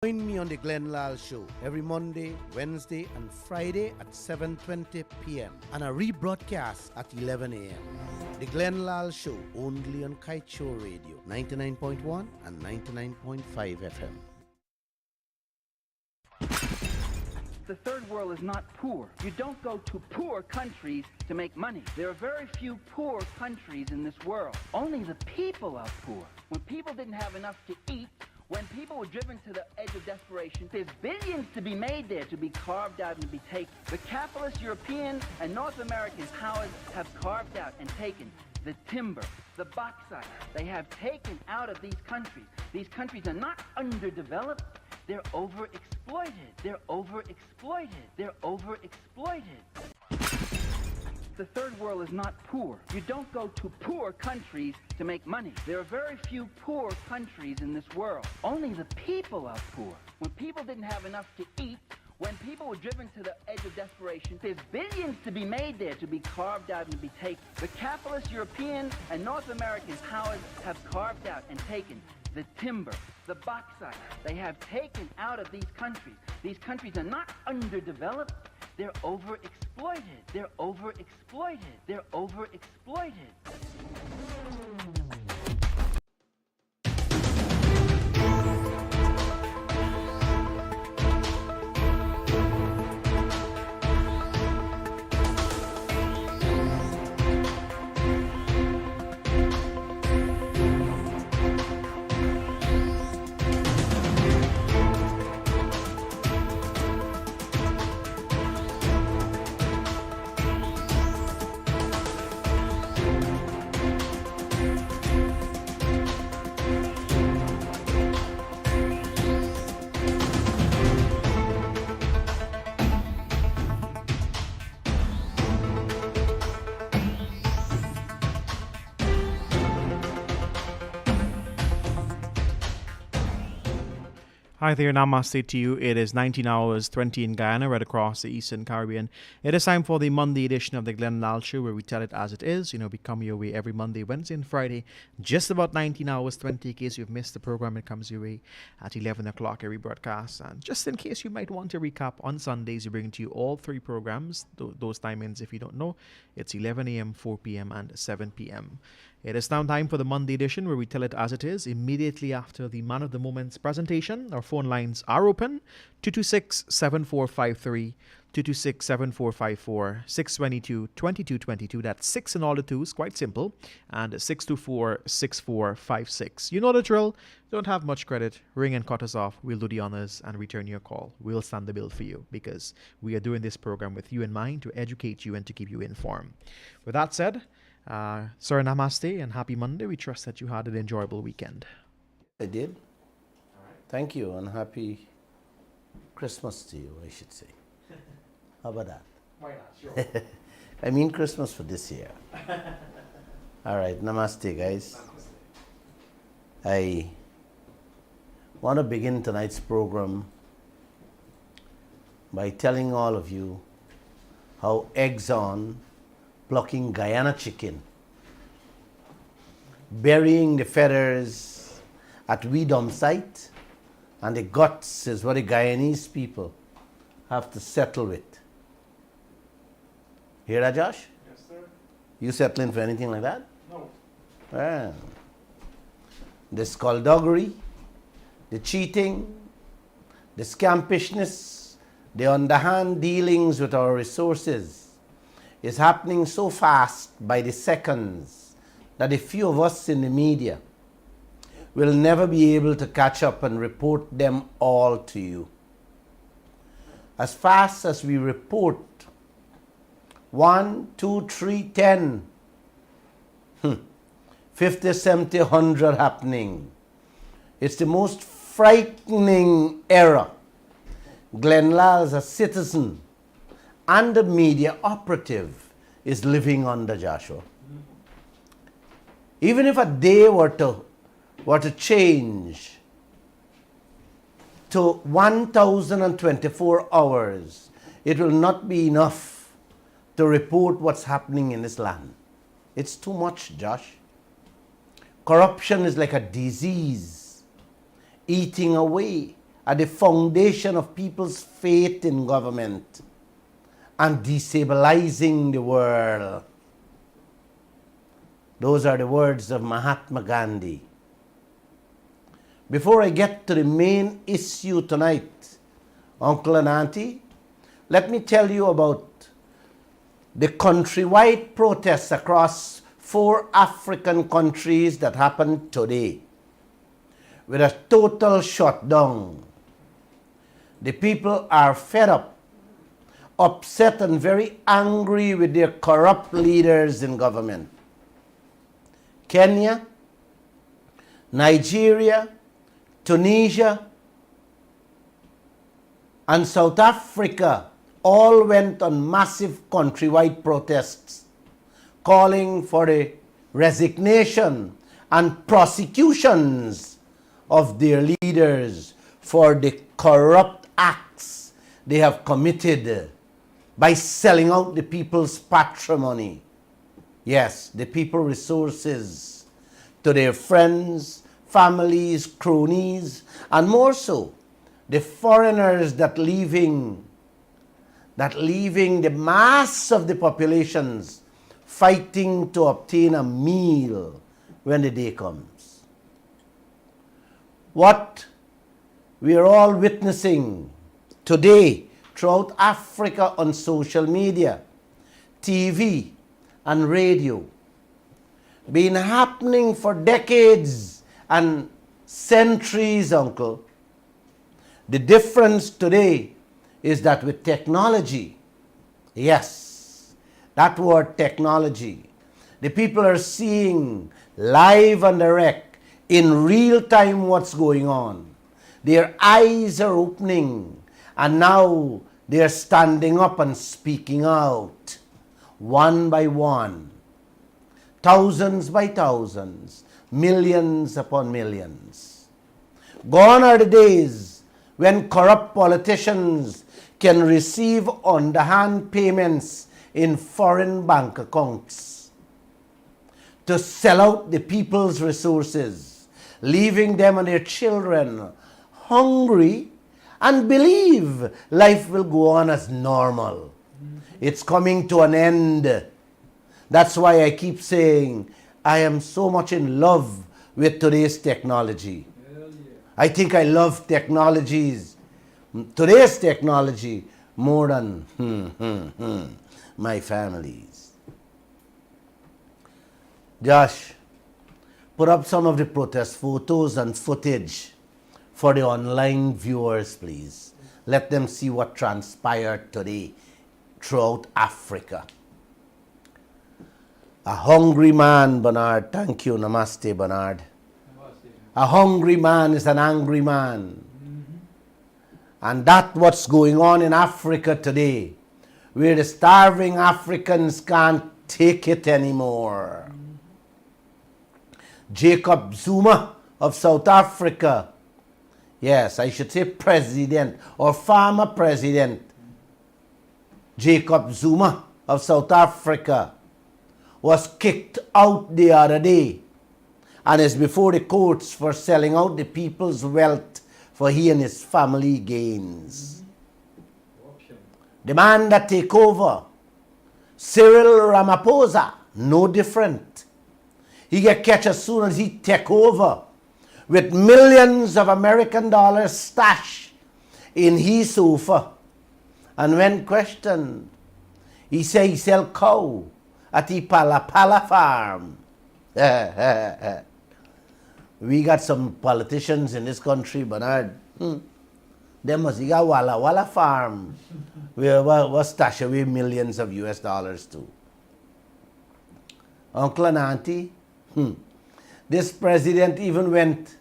Join me on the Lall Show every Monday, Wednesday, and Friday at 7:20 p.m. and a rebroadcast at 11 a.m. The Lall Show only on Kaieteur Radio 99.1 and 99.5 FM. The third world is not poor. You don't go to poor countries to make money. There are very few poor countries in this world. Only the people are poor. When people didn't have enough to eat, when people were driven to the edge of desperation, there's billions to be made there, to be carved out and to be taken. The capitalist European and North American powers have carved out and taken the timber, the bauxite. They have taken out of these countries. These countries are not underdeveloped. They're overexploited. They're overexploited. They're overexploited. The third world is not poor. You don't go to poor countries to make money. There are very few poor countries in this world. Only the people are poor. When people didn't have enough to eat, when people were driven to the edge of desperation, there's billions to be made there, to be carved out and to be taken. The capitalist European and North American powers have carved out and taken the timber, the bauxite. They have taken out of these countries. These countries are not underdeveloped. They're overexploited. They're overexploited. They're overexploited. Hi there, namaste to you. It is 19 hours 20 in Guyana, right across the Eastern Caribbean. It is time for the Monday edition of the Lall Show, where we tell it as it is. You know, we come your way every Monday, Wednesday, and Friday, just about 19 hours 20. In case you've missed the program, it comes your way at 11 o'clock every broadcast. And just in case you might want to recap, on Sundays, we bring to you all three programs. Those timings, if you don't know, it's 11 a.m., 4 p.m., and 7 p.m. It is now time for the Monday edition, where we tell it as it is. Immediately after the Man of the Moment's presentation, our phone lines are open: 226-7453, 226-7454, 622-2222. That's 6 in all the twos, quite simple, and 624-6456. You know the drill. Don't have much credit. Ring and cut us off. We'll do the honors and return your call. We'll stand the bill for you, because we are doing this program with you in mind, to educate you and to keep you informed. With that said, sir, namaste and happy Monday. We trust that you had an enjoyable weekend. I did. All right. Thank you, and happy Christmas to you, I should say. How about that? Why not? Sure. I mean Christmas for this year. All right, namaste, guys. Namaste. I want to begin tonight's program by telling all of you how Exxon plucking Guyana chicken, burying the feathers at we dump site, and the guts is what the Guyanese people have to settle with. Hear that, Josh? Yes, sir. You settling for anything like that? No. Well, the skullduggery, the cheating, the scampishness, the underhand dealings with our resources is happening so fast by the seconds that a few of us in the media will never be able to catch up and report them all to you. As fast as we report 1, 2, 3, 10, 50, 70, 100 happening, it's the most frightening era Lall, as a citizen and the media operative, is living under, Joshua. Even if a day were to change to 1,024 hours, it will not be enough to report what's happening in this land. It's too much, Josh. Corruption is like a disease eating away at the foundation of people's faith in government and destabilizing the world. Those are the words of Mahatma Gandhi. Before I get to the main issue tonight, Uncle and Auntie, let me tell you about the countrywide protests across 4 African countries that happened today, with a total shutdown. The people are fed up, upset, and very angry with their corrupt leaders in government. Kenya, Nigeria, Tunisia, and South Africa all went on massive countrywide protests calling for the resignation and prosecutions of their leaders for the corrupt acts they have committed by selling out the people's patrimony. Yes, the people's resources to their friends, families, cronies, and more so, the foreigners that leaving the mass of the populations fighting to obtain a meal when the day comes. What we are all witnessing today throughout Africa on social media, TV, and radio, been happening for decades and centuries, Uncle. The difference today is that with technology, yes, that word technology, the people are seeing live and direct in real time what's going on. Their eyes are opening, and now they are standing up and speaking out, one by one, thousands by thousands, millions upon millions. Gone are the days when corrupt politicians can receive underhand payments in foreign bank accounts to sell out the people's resources, leaving them and their children hungry and believe life will go on as normal. It's coming to an end. That's why I keep saying I am so much in love with today's technology. I think I love today's technology more than my family's. Josh, put up some of the protest photos and footage for the online viewers, please. Let them see what transpired today throughout Africa. A hungry man, Bernard. Thank you. Namaste, Bernard. Namaste. A hungry man is an angry man. And that's what's going on in Africa today, where the starving Africans can't take it anymore. Jacob Zuma of South Africa, yes, I should say president or former president, Jacob Zuma of South Africa, was kicked out the other day and is before the courts for selling out the people's wealth for he and his family gains. The man that take over, Cyril Ramaphosa, no different. He get catch as soon as he take over with millions of American dollars stashed in his sofa. And when questioned, he say he sell cow at the Pala Pala farm. We got some politicians in this country, Bernard. They must got Walla Walla farm where we stash away millions of US dollars to. Uncle and Auntie, this president even went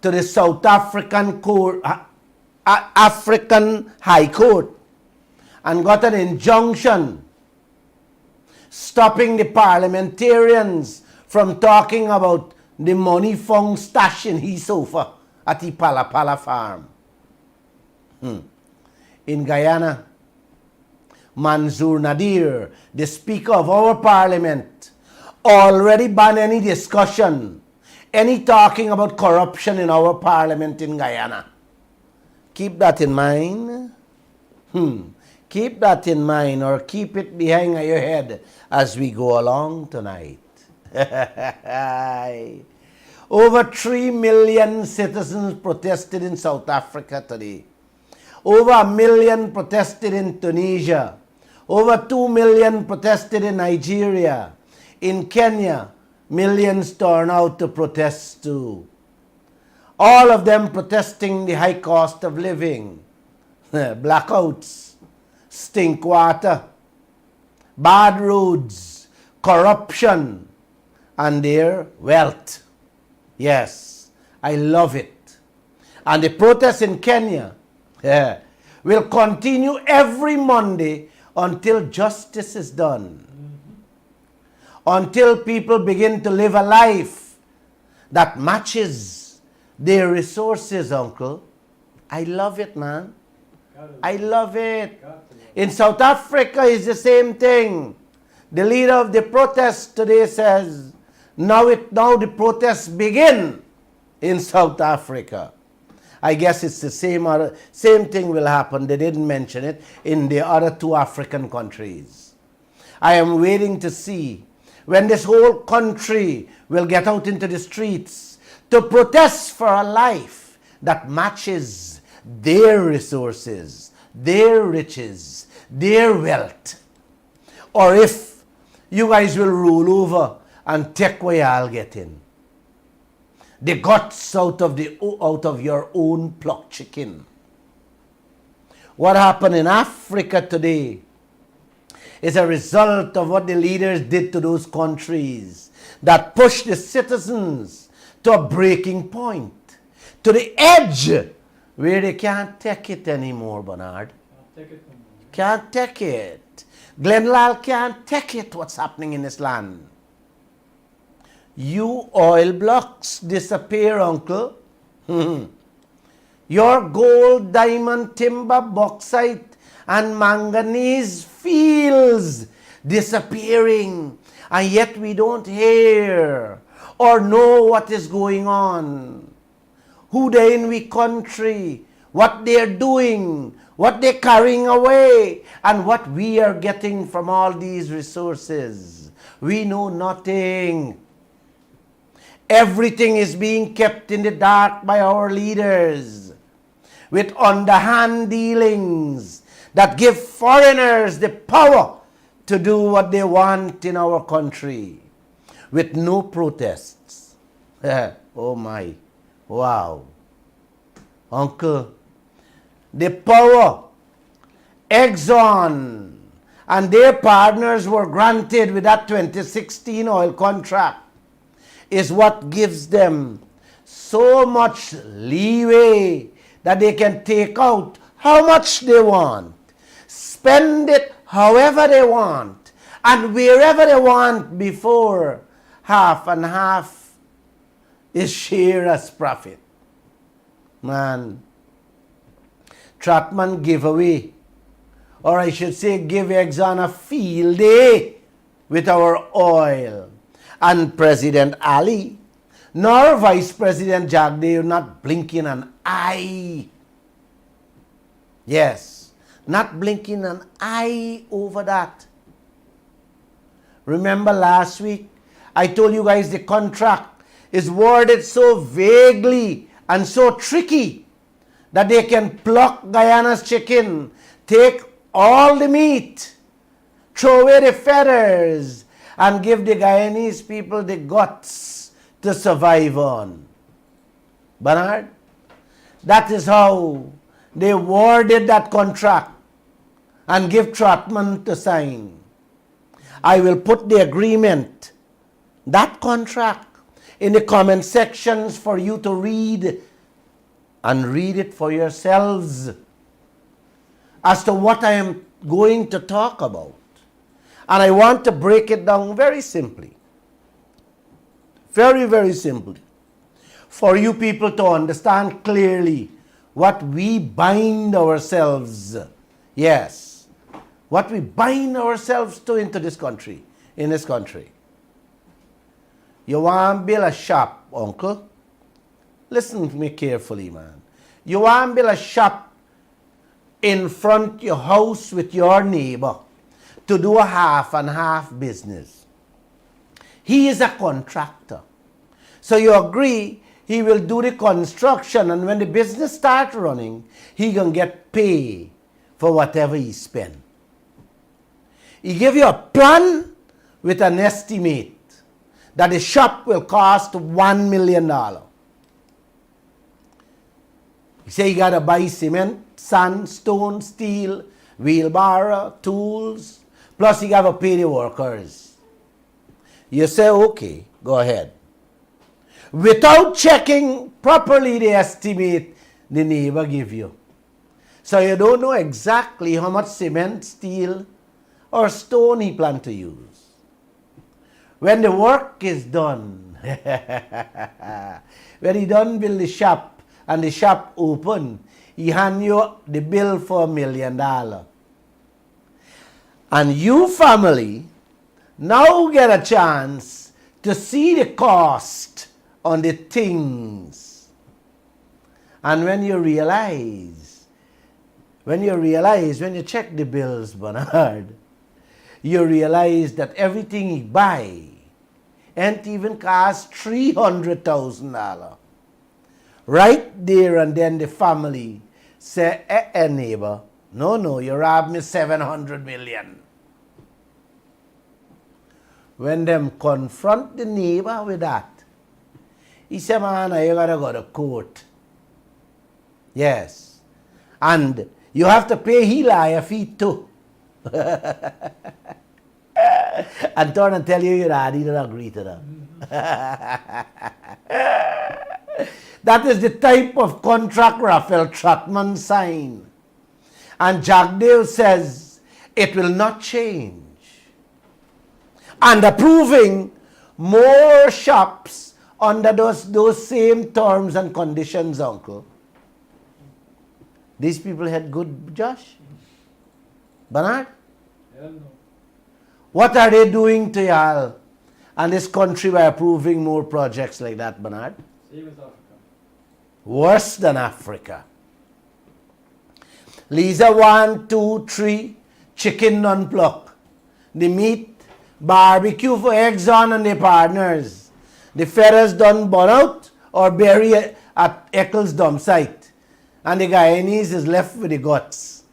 to the South African court, African High Court, and got an injunction stopping the parliamentarians from talking about the money found stashed in his sofa at the Pala Pala farm. In Guyana, Mansour Nadir, the Speaker of our Parliament, already banned any discussion, any talking about corruption in our parliament in Guyana. Keep that in mind. Keep that in mind, or keep it behind your head as we go along tonight. Over 3 million citizens protested in South Africa today. Over 1 million protested in Tunisia. Over 2 million protested in Nigeria. In Kenya, millions turned out to protest too. All of them protesting the high cost of living, blackouts, stink water, bad roads, corruption, and their wealth. Yes, I love it. And the protests in Kenya will continue every Monday until justice is done. Until people begin to live a life that matches their resources, uncle. I love it, man. I love it. In South Africa, it's the same thing. The leader of the protest today says, now the protests begin in South Africa. I guess it's the same thing will happen. They didn't mention it in the other 2 African countries. I am waiting to see when this whole country will get out into the streets to protest for a life that matches their resources, their riches, their wealth. Or if you guys will rule over and take what y'all getting. The guts out of your own plucked chicken. What happened in Africa today is a result of what the leaders did to those countries that pushed the citizens to a breaking point, to the edge where they can't take it anymore, Bernard. Can't take it. Lall can't take it, what's happening in this land. You oil blocks disappear, uncle. Your gold, diamond, timber, bauxite, and manganese fields disappearing. And yet we don't hear or know what is going on. Who they in we country, what they're doing, what they're carrying away, and what we are getting from all these resources. We know nothing. Everything is being kept in the dark by our leaders with underhand dealings that give foreigners the power to do what they want in our country with no protests. Oh my, wow. Uncle, the power Exxon and their partners were granted with that 2016 oil contract is what gives them so much leeway that they can take out how much they want, spend it however they want, and wherever they want before half and half is share as profit. Man, Trotman give away, or I should say give Exxon a field day with our oil. And President Ali, nor Vice President Jagdeo not blinking an eye. Yes, not blinking an eye over that. Remember last week, I told you guys the contract is worded so vaguely and so tricky that they can pluck Guyana's chicken, take all the meat, throw away the feathers, and give the Guyanese people the guts to survive on. Bernard, that is how they worded that contract and give Trotman to sign. I will put the agreement, that contract, in the comment sections for you to read, and read it for yourselves as to what I am going to talk about. And I want to break it down very simply. Very, very simply. For you people to understand clearly what we bind ourselves. Yes. What we bind ourselves to into this country. In this country. You want to build a shop, uncle? Listen to me carefully, man. You want to build a shop in front of your house with your neighbor to do a half and half business. He is a contractor. So you agree he will do the construction, and when the business starts running, he can get paid for whatever he spent. He give you a plan with an estimate that the shop will cost $1 million. He say you got to buy cement, sand, stone, steel, wheelbarrow, tools, plus you got to pay the workers. You say, okay, go ahead. Without checking properly the estimate the neighbor give you. So you don't know exactly how much cement, steel, or stone he plan to use. When the work is done, when he done build the shop and the shop open, he hand you the bill for $1 million. And you family now get a chance to see the cost on the things. And when you check the bills, Bernard, you realize that everything he buy ain't even cost $300,000. Right there and then the family say, neighbor, no, you robbed me $700 million. When them confront the neighbor with that, he said, man, you gotta go to court. Yes. And you have to pay he lawyer fee too. And turn and tell you your daddy don't agree to that. That is the type of contract Raphael Trotman signed. And Jagdeo says it will not change. And approving more shops under those same terms and conditions, uncle. These people had good, Josh? Bernard? Hell no. What are they doing to y'all and this country by approving more projects like that, Bernard? Same as Africa. Worse than Africa. Lisa 1, 2, 3, chicken non-pluck. The meat, barbecue for eggs on and their partners. The feathers done burn out or bury at Eccles dump site. And the Guyanese is left with the guts.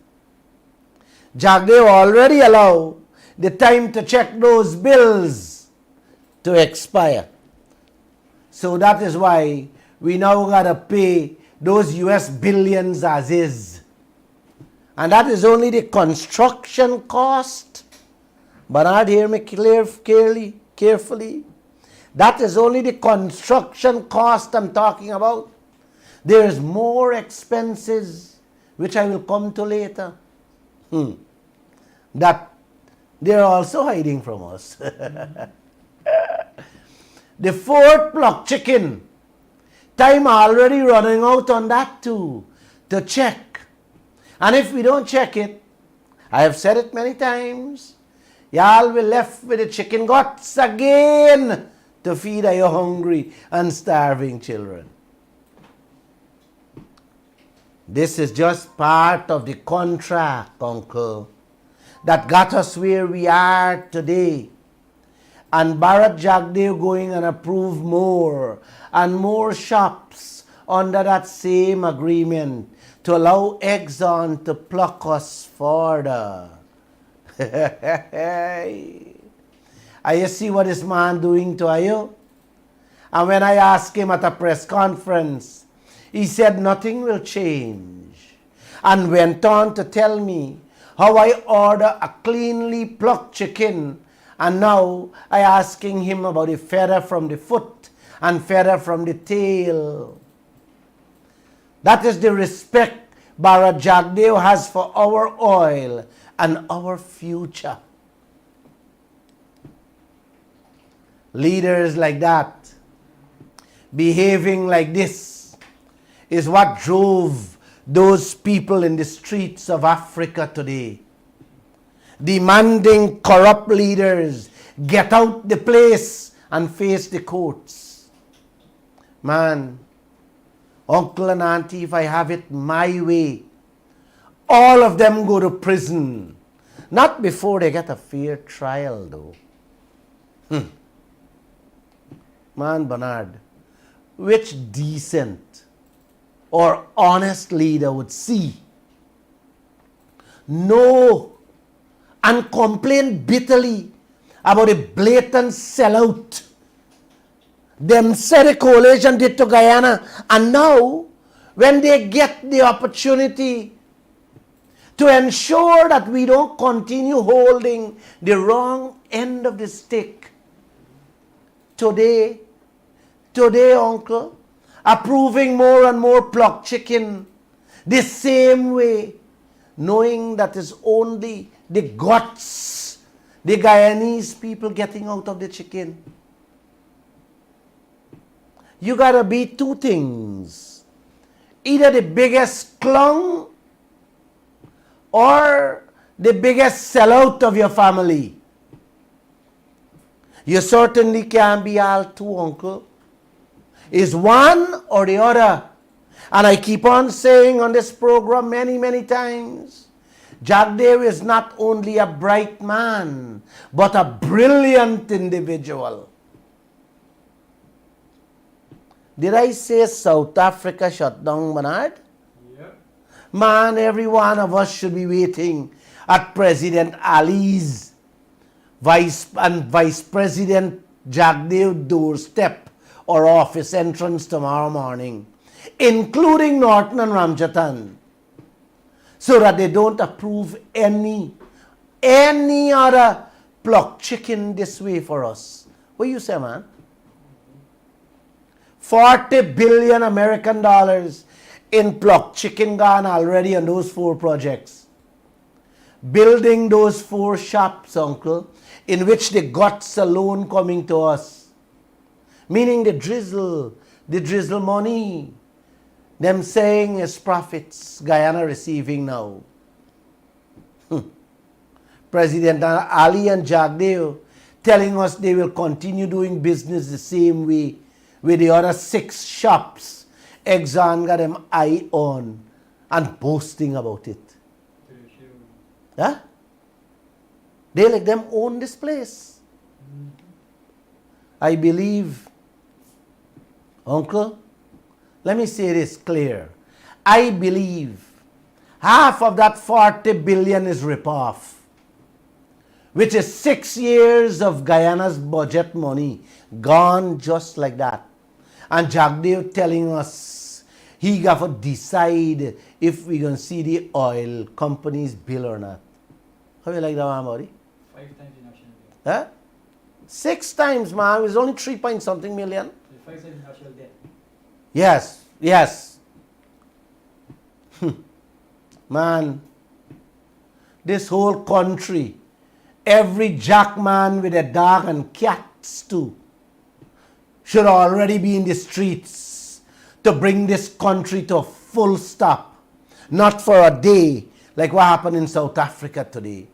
Jagdeo already allow the time to check those bills to expire. So that is why we now gotta pay those US billions as is. And that is only the construction cost. Bernard, hear me carefully. That is only the construction cost I'm talking about. There is more expenses, which I will come to later, that they're also hiding from us. The fourth pluck chicken, time already running out on that too, to check. And if we don't check it, I have said it many times, y'all will left with the chicken guts again to feed your hungry and starving children. This is just part of the contract, uncle, that got us where we are today. And Bharat Jagdeo going and approve more and more shops under that same agreement to allow Exxon to pluck us further. And you see what this man doing to you? And when I asked him at a press conference, he said nothing will change. And went on to tell me how I order a cleanly plucked chicken, and now I asking him about the feather from the foot and feather from the tail. That is the respect Bharat Jagdeo has for our oil and our future. Leaders like that, behaving like this, is what drove those people in the streets of Africa today, demanding corrupt leaders get out the place and face the courts. Man, uncle and auntie, if I have it my way, all of them go to prison. Not before they get a fair trial, though. Man, Bernard, which decent or honest leader would see, know, and complain bitterly about a blatant sellout them said the coalition did to Guyana, and now when they get the opportunity to ensure that we don't continue holding the wrong end of the stick, today, uncle, approving more and more plucked chicken the same way, knowing that it's only the guts the Guyanese people getting out of the chicken. You gotta be two things. Either the biggest clown or the biggest sellout of your family. You certainly can't be all two, uncle. It's one or the other. And I keep on saying on this program many times, Jack Dave is not only a bright man, but a brilliant individual. Did I say South Africa shut down, Bernard? Yep. Man, every one of us should be waiting at President Ali's Vice President Jack Dave doorstep or office entrance tomorrow morning, including Norton and Ramjatan, so that they don't approve any other plucked chicken this way for us. What do you say, man? 40 billion American dollars in plucked chicken gone already on those 4 projects. Building those 4 shops, uncle, in which the guts alone coming to us. Meaning the drizzle money, them saying is profits Guyana receiving now. President Ali and Jack Dave telling us they will continue doing business the same way with the other 6 shops Exxon got them eye on and boasting about it. Huh? They let them own this place. I believe, uncle, let me say this clear. I believe half of that 40 billion is rip-off, which is 6 years of Guyana's budget money gone just like that. And Jack Dave telling us he got to decide if we're going to see the oil companies bill or not. How do you like that one, buddy? 5 times the national debt. Huh? 6 times, man. It was only 3 point something million. 5 times the national debt. Yes. Man, this whole country, every jackman with a dog and cats too, should already be in the streets to bring this country to a full stop. Not for a day like what happened in South Africa today,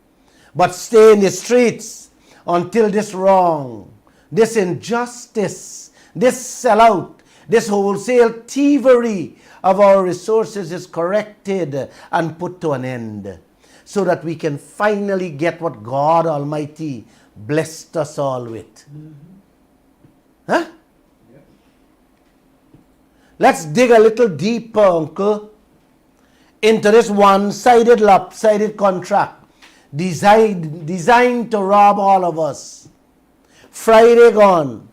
but stay in the streets until this wrong, this injustice, this sellout, this wholesale thievery of our resources is corrected and put to an end, so that we can finally get what God Almighty blessed us all with. Huh? Yep. Let's dig a little deeper, uncle, into this one-sided, lopsided contract designed to rob all of us. Friday gone,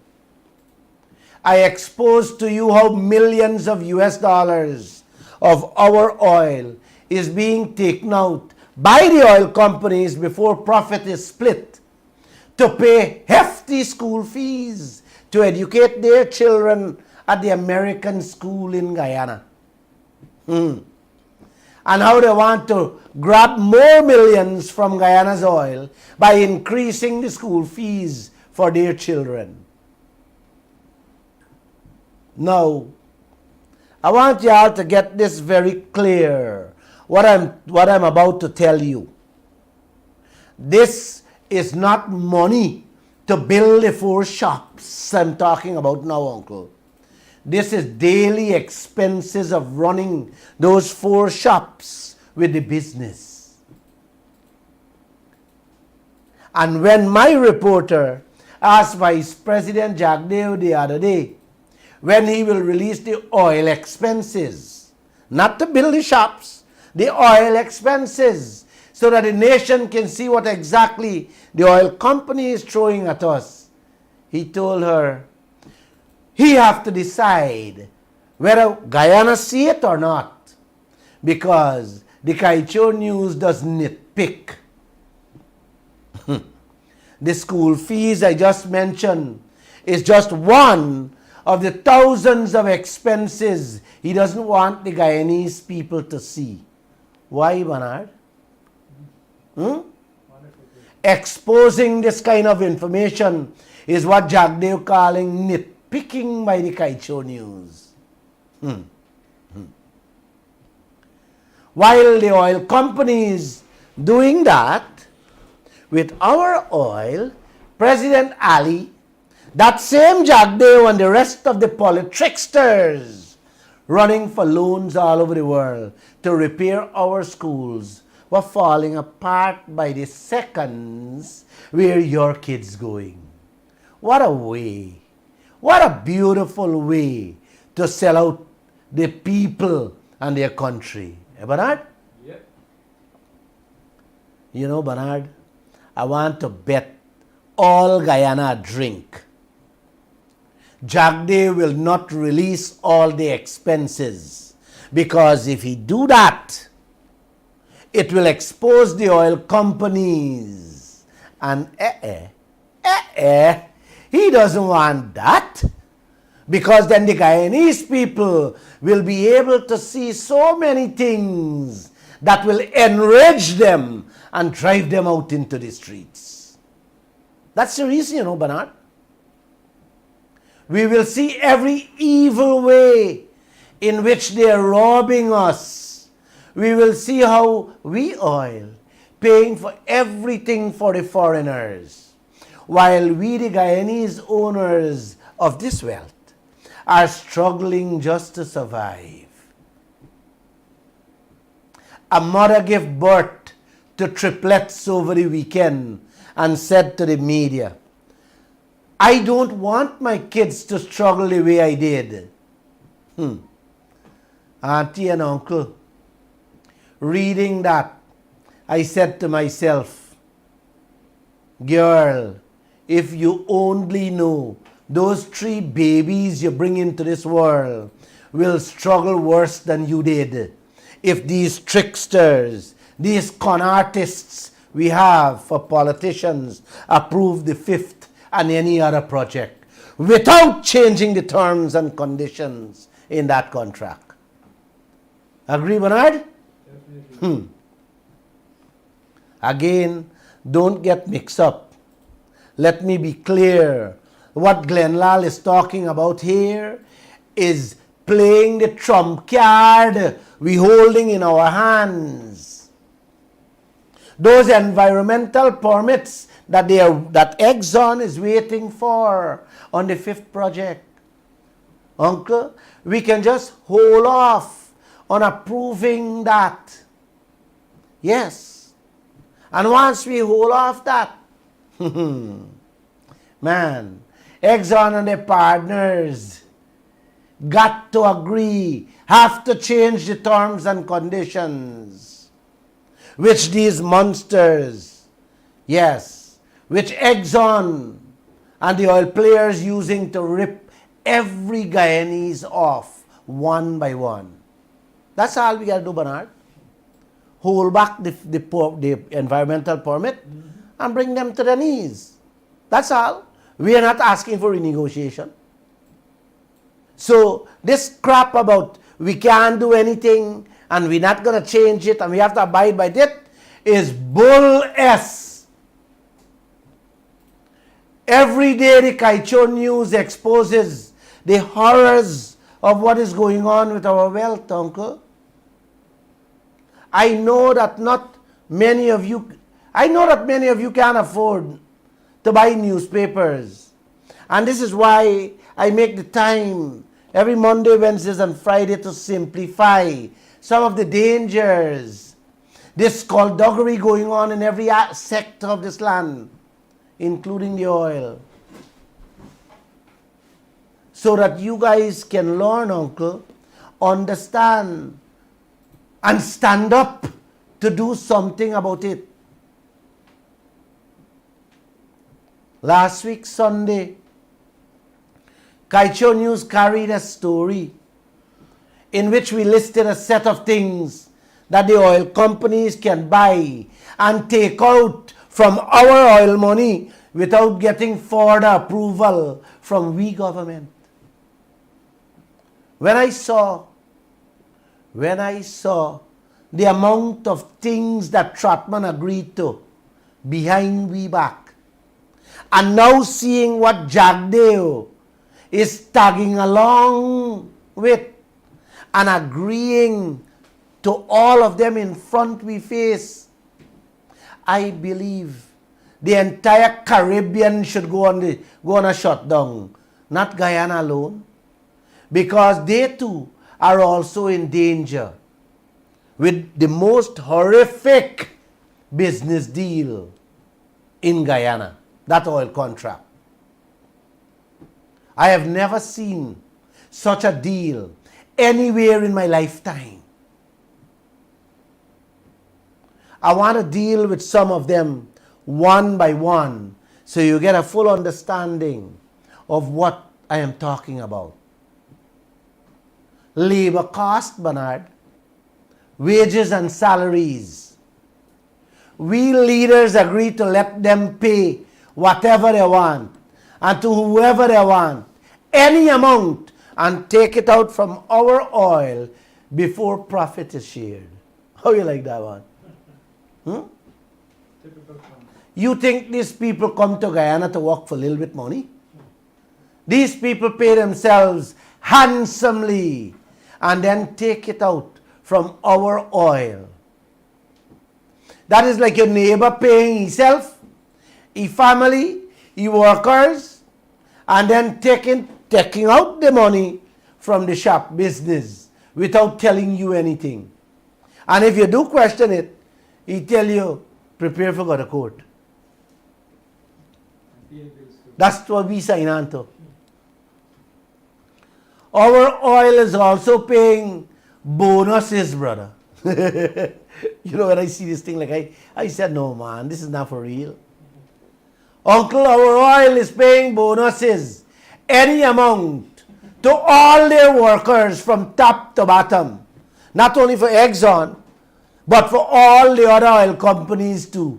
I exposed to you how millions of US dollars of our oil is being taken out by the oil companies before profit is split to pay hefty school fees to educate their children at the American school in Guyana. And how they want to grab more millions from Guyana's oil by increasing the school fees for their children. Now, I want you all to get this very clear, what I'm about to tell you. This is not money to build the 4 shops I'm talking about now, uncle. This is daily expenses of running those 4 shops with the business. And when my reporter asked Vice President Jagdeo the other day when he will release the oil expenses, not to build the shops, the oil expenses, so that the nation can see what exactly the oil company is throwing at us, he told her, he have to decide whether Guyana see it or not, because the Kaieteur News does nitpick. The school fees I just mentioned is just one of the thousands of expenses he doesn't want the Guyanese people to see. Why, Bernard? Exposing this kind of information is what Jagdeo calling nitpicking by the Kaieteur News. While the oil companies doing that, with our oil, President Ali, that same Jagdeo and the rest of the politricksters running for loans all over the world to repair our schools were falling apart by the seconds. Where your kids going? What a way. What a beautiful way to sell out the people and their country. Eh, Bernard? Yep. You know, Bernard, I want to bet all Guyana a drink. Jagdeo will not release all the expenses, because if he do that, it will expose the oil companies. And he doesn't want that, because then the Guyanese people will be able to see so many things that will enrage them and drive them out into the streets. That's the reason, you know, Bernard. We will see every evil way in which they are robbing us. We will see how we oil paying for everything for the foreigners, while we, the Guyanese owners of this wealth, are struggling just to survive. A mother gave birth to triplets over the weekend and said to the media, I don't want my kids to struggle the way I did. Auntie and uncle, reading that, I said to myself, girl, if you only know those 3 babies you bring into this world will struggle worse than you did if these tricksters, these con artists we have for politicians approve the 5th and any other project without changing the terms and conditions in that contract. Agree, Bernard? Definitely. Again, don't get mixed up. Let me be clear. What Glenn Lall is talking about here is playing the trump card we holding in our hands. Those environmental permits that Exxon is waiting for on the 5th project. Uncle, we can just hold off on approving that. Yes. And once we hold off that, man, Exxon and their partners got to agree, have to change the terms and conditions, which these monsters, yes, which Exxon and the oil players using to rip every Guyanese off one by one. That's all we got to do, Bernard. Hold back the environmental permit and bring them to their knees. That's all. We are not asking for renegotiation. So this crap about we can't do anything and we're not going to change it and we have to abide by it is bull S. Every day the Kaieteur News exposes the horrors of what is going on with our wealth, uncle. I know that many of you can't afford to buy newspapers. And this is why I make the time every Monday, Wednesdays, and Friday to simplify some of the dangers, this skullduggery going on in every sector of this land, including the oil. So that you guys can learn, uncle, understand, and stand up to do something about it. Last week, Sunday, Kaieteur News carried a story in which we listed a set of things that the oil companies can buy and take out from our oil money without getting further approval from we government. When I saw the amount of things that Trotman agreed to behind we back, and now seeing what Jagdeo is tagging along with and agreeing to all of them in front we face, I believe the entire Caribbean should go on a shutdown, not Guyana alone, because they too are also in danger with the most horrific business deal in Guyana, that oil contract. I have never seen such a deal anywhere in my lifetime. I want to deal with some of them one by one so you get a full understanding of what I am talking about. Labor cost, Bernard, wages and salaries. We leaders agree to let them pay whatever they want and to whoever they want, any amount, and take it out from our oil before profit is shared. How you like that one? Typical Trump. You think these people come to Guyana to work for a little bit money? These people pay themselves handsomely and then take it out from our oil. That is like your neighbor paying himself, his family, his workers, and then taking out the money from the shop business without telling you anything. And if you do question it, he tell you, prepare for go to court. PA bills too. That's what we sign on to. Our oil is also paying bonuses, brother. You know, when I see this thing, like I said, no man, this is not for real. Uncle, our oil is paying bonuses, any amount, to all their workers from top to bottom. Not only for Exxon, but for all the other oil companies too.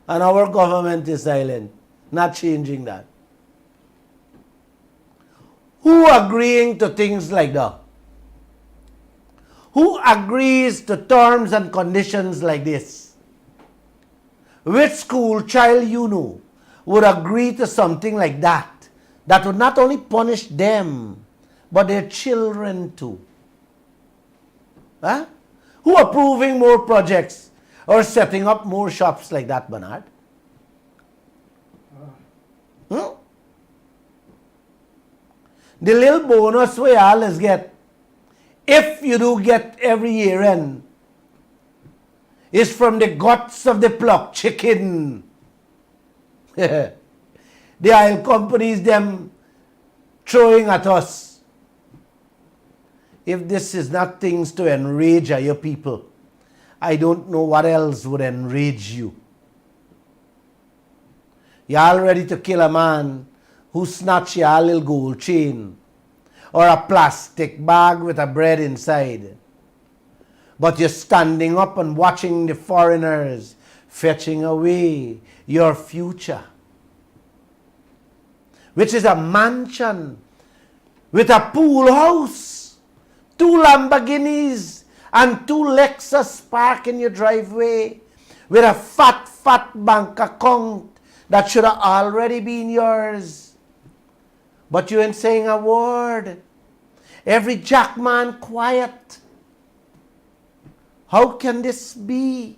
And our government is silent, not changing that. Who agreeing to things like that? Who agrees to terms and conditions like this? Which school child you know would agree to something like that, that would not only punish them, but their children too? Huh? Who approving more projects or setting up more shops like that, Bernard? The little bonus we always get, if you do get every year end, is from the guts of the plucked chicken. The oil companies, them throwing at us. If this is not things to enrage your people, I don't know what else would enrage you. You're all ready to kill a man who snatched your little gold chain or a plastic bag with a bread inside. But you're standing up and watching the foreigners fetching away your future, which is a mansion with a pool house, 2 Lamborghinis and 2 Lexus parked in your driveway, with a fat bank account that should have already been yours. But you ain't saying a word. Every jackman quiet. How can this be?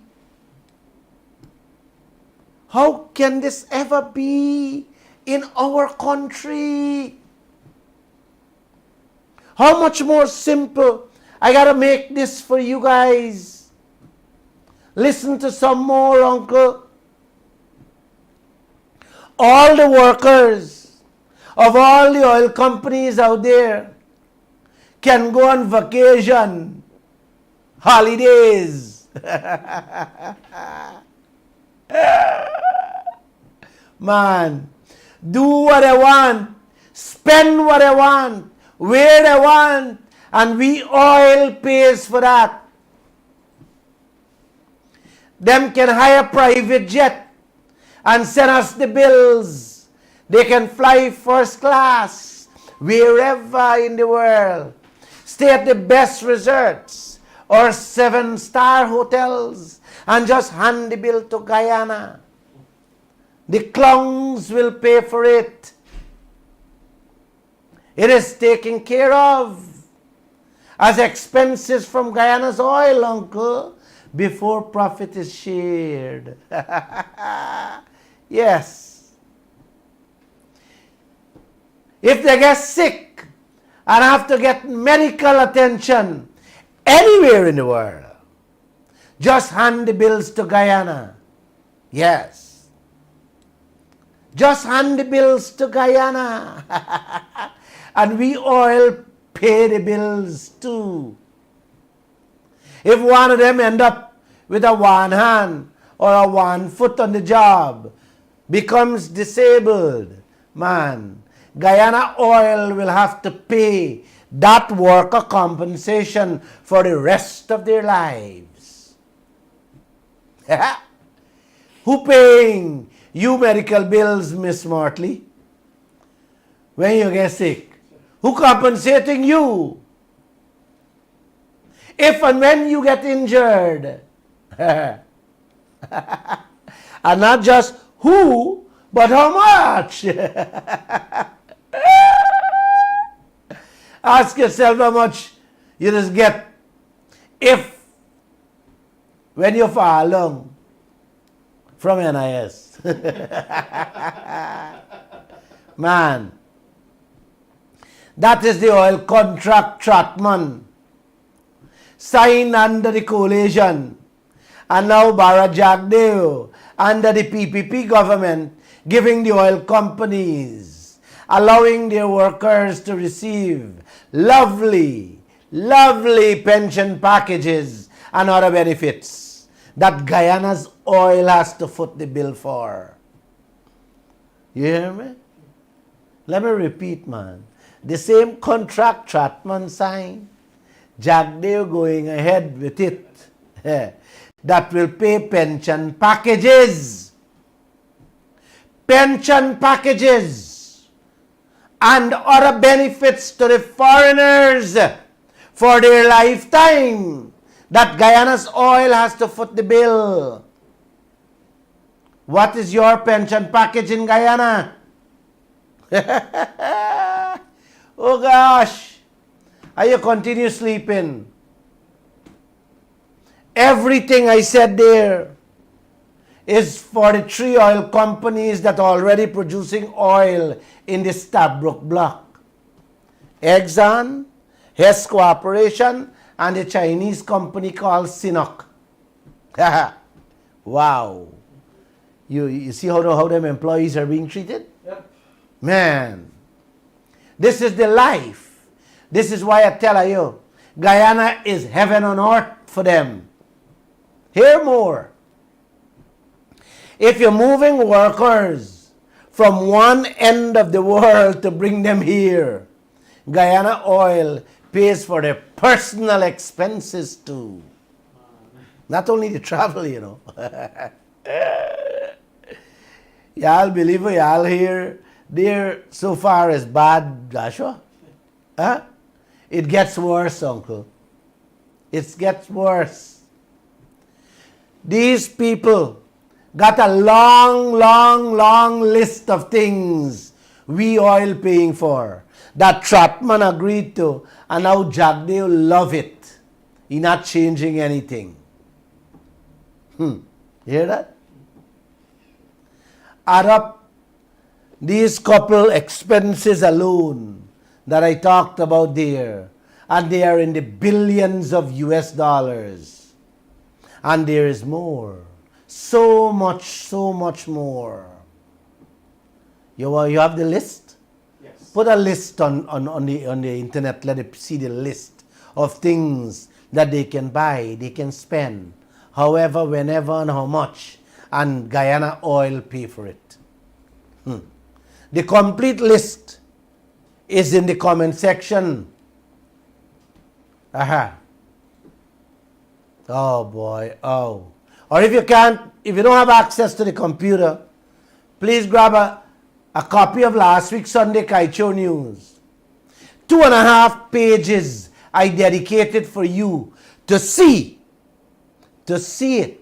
How can this ever be in our country? How much more simple. I gotta make this for you guys. Listen to some more, uncle. All the workers of all the oil companies out there can go on vacation, holidays. Man, do what I want, spend what I want, where I want, and we oil pays for that. Them can hire private jet and send us the bills. They can fly first class wherever in the world. Stay at the best resorts or 7-star hotels and just hand the bill to Guyana. The clowns will pay for it. It is taken care of as expenses from Guyana's oil, uncle, before profit is shared. Yes. If they get sick and have to get medical attention anywhere in the world, just hand the bills to Guyana. Yes. Just hand the bills to Guyana. And we oil pay the bills too. If one of them end up with a one hand or a one foot on the job, becomes disabled, man, Guyana Oil will have to pay that worker compensation for the rest of their lives. Who paying you medical bills, Miss Mortley? When you get sick? Who compensating you? If and when you get injured. And not just who, but how much? Ask yourself how much you just get if when you fall along from NIS. Man, that is the oil contract, Trotman, signed under the coalition, and now Barra Jagdeo under the PPP government, giving the oil companies, allowing their workers to receive lovely, lovely pension packages and other benefits that Guyana's oil has to foot the bill for. You hear me? Let me repeat, man. The same contract Trotman signed, Jagdeo going ahead with it, that will pay pension packages. Pension packages and other benefits to the foreigners for their lifetime that Guyana's oil has to foot the bill. What is your pension package in Guyana? Oh gosh, are you continue sleeping? Everything I said there is for the 3 oil companies that are already producing oil in the Stabroek block. Exxon, Hess Corporation, and the Chinese company called Sinok. Wow. You see how them employees are being treated? Yep. Man, this is the life. This is why I tell you, Guyana is heaven on earth for them. Hear more. If you're moving workers from one end of the world to bring them here, Guyana Oil pays for their personal expenses too. Not only the travel, you know. Y'all believe it, y'all here, there so far is bad, Joshua? Huh? It gets worse, uncle. It gets worse. These people got a long list of things we oil paying for that Trotman agreed to, and now Jagdeo love it. He not changing anything. You hear that? add up these couple expenses alone that I talked about there, and they are in the billions of US dollars. And there is more. So much more. You have the list? Yes. Put a list on the internet. Let it see the list of things that they can buy, they can spend, however, whenever, and how much. And Guyana Oil pay for it. The complete list is in the comment section. Oh boy, oh. Or if you don't have access to the computer, please grab a copy of last week's Sunday Kaieteur News. 2.5 pages I dedicated for you to see it.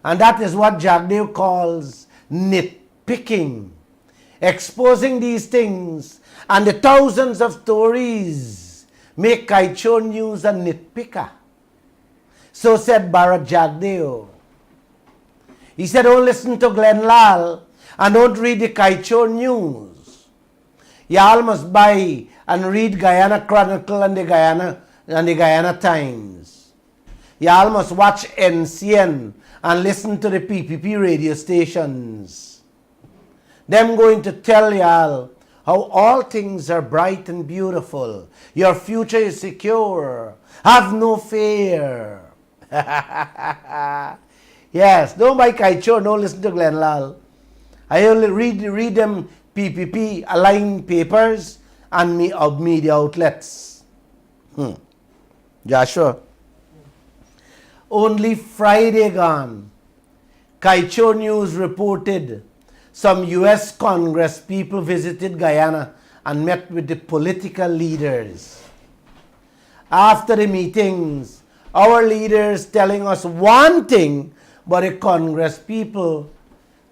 And that is what Jagdev calls nitpicking. Exposing these things and the thousands of stories make Kaieteur News a nitpicker. So said Bharat Jagdev. He said, don't listen to Lall and don't read the Kaieteur News. Y'all must buy and read Guyana Chronicle and the Guyana Times. Y'all must watch NCN and listen to the PPP radio stations. Them going to tell y'all how all things are bright and beautiful. Your future is secure. Have no fear. Yes, don't buy Kaieteur, don't listen to Lall. I only read them PPP aligned papers and media outlets. Joshua. Only Friday gone, Kaieteur News reported some U.S. Congress people visited Guyana and met with the political leaders. After the meetings, our leaders telling us one thing, but the Congress people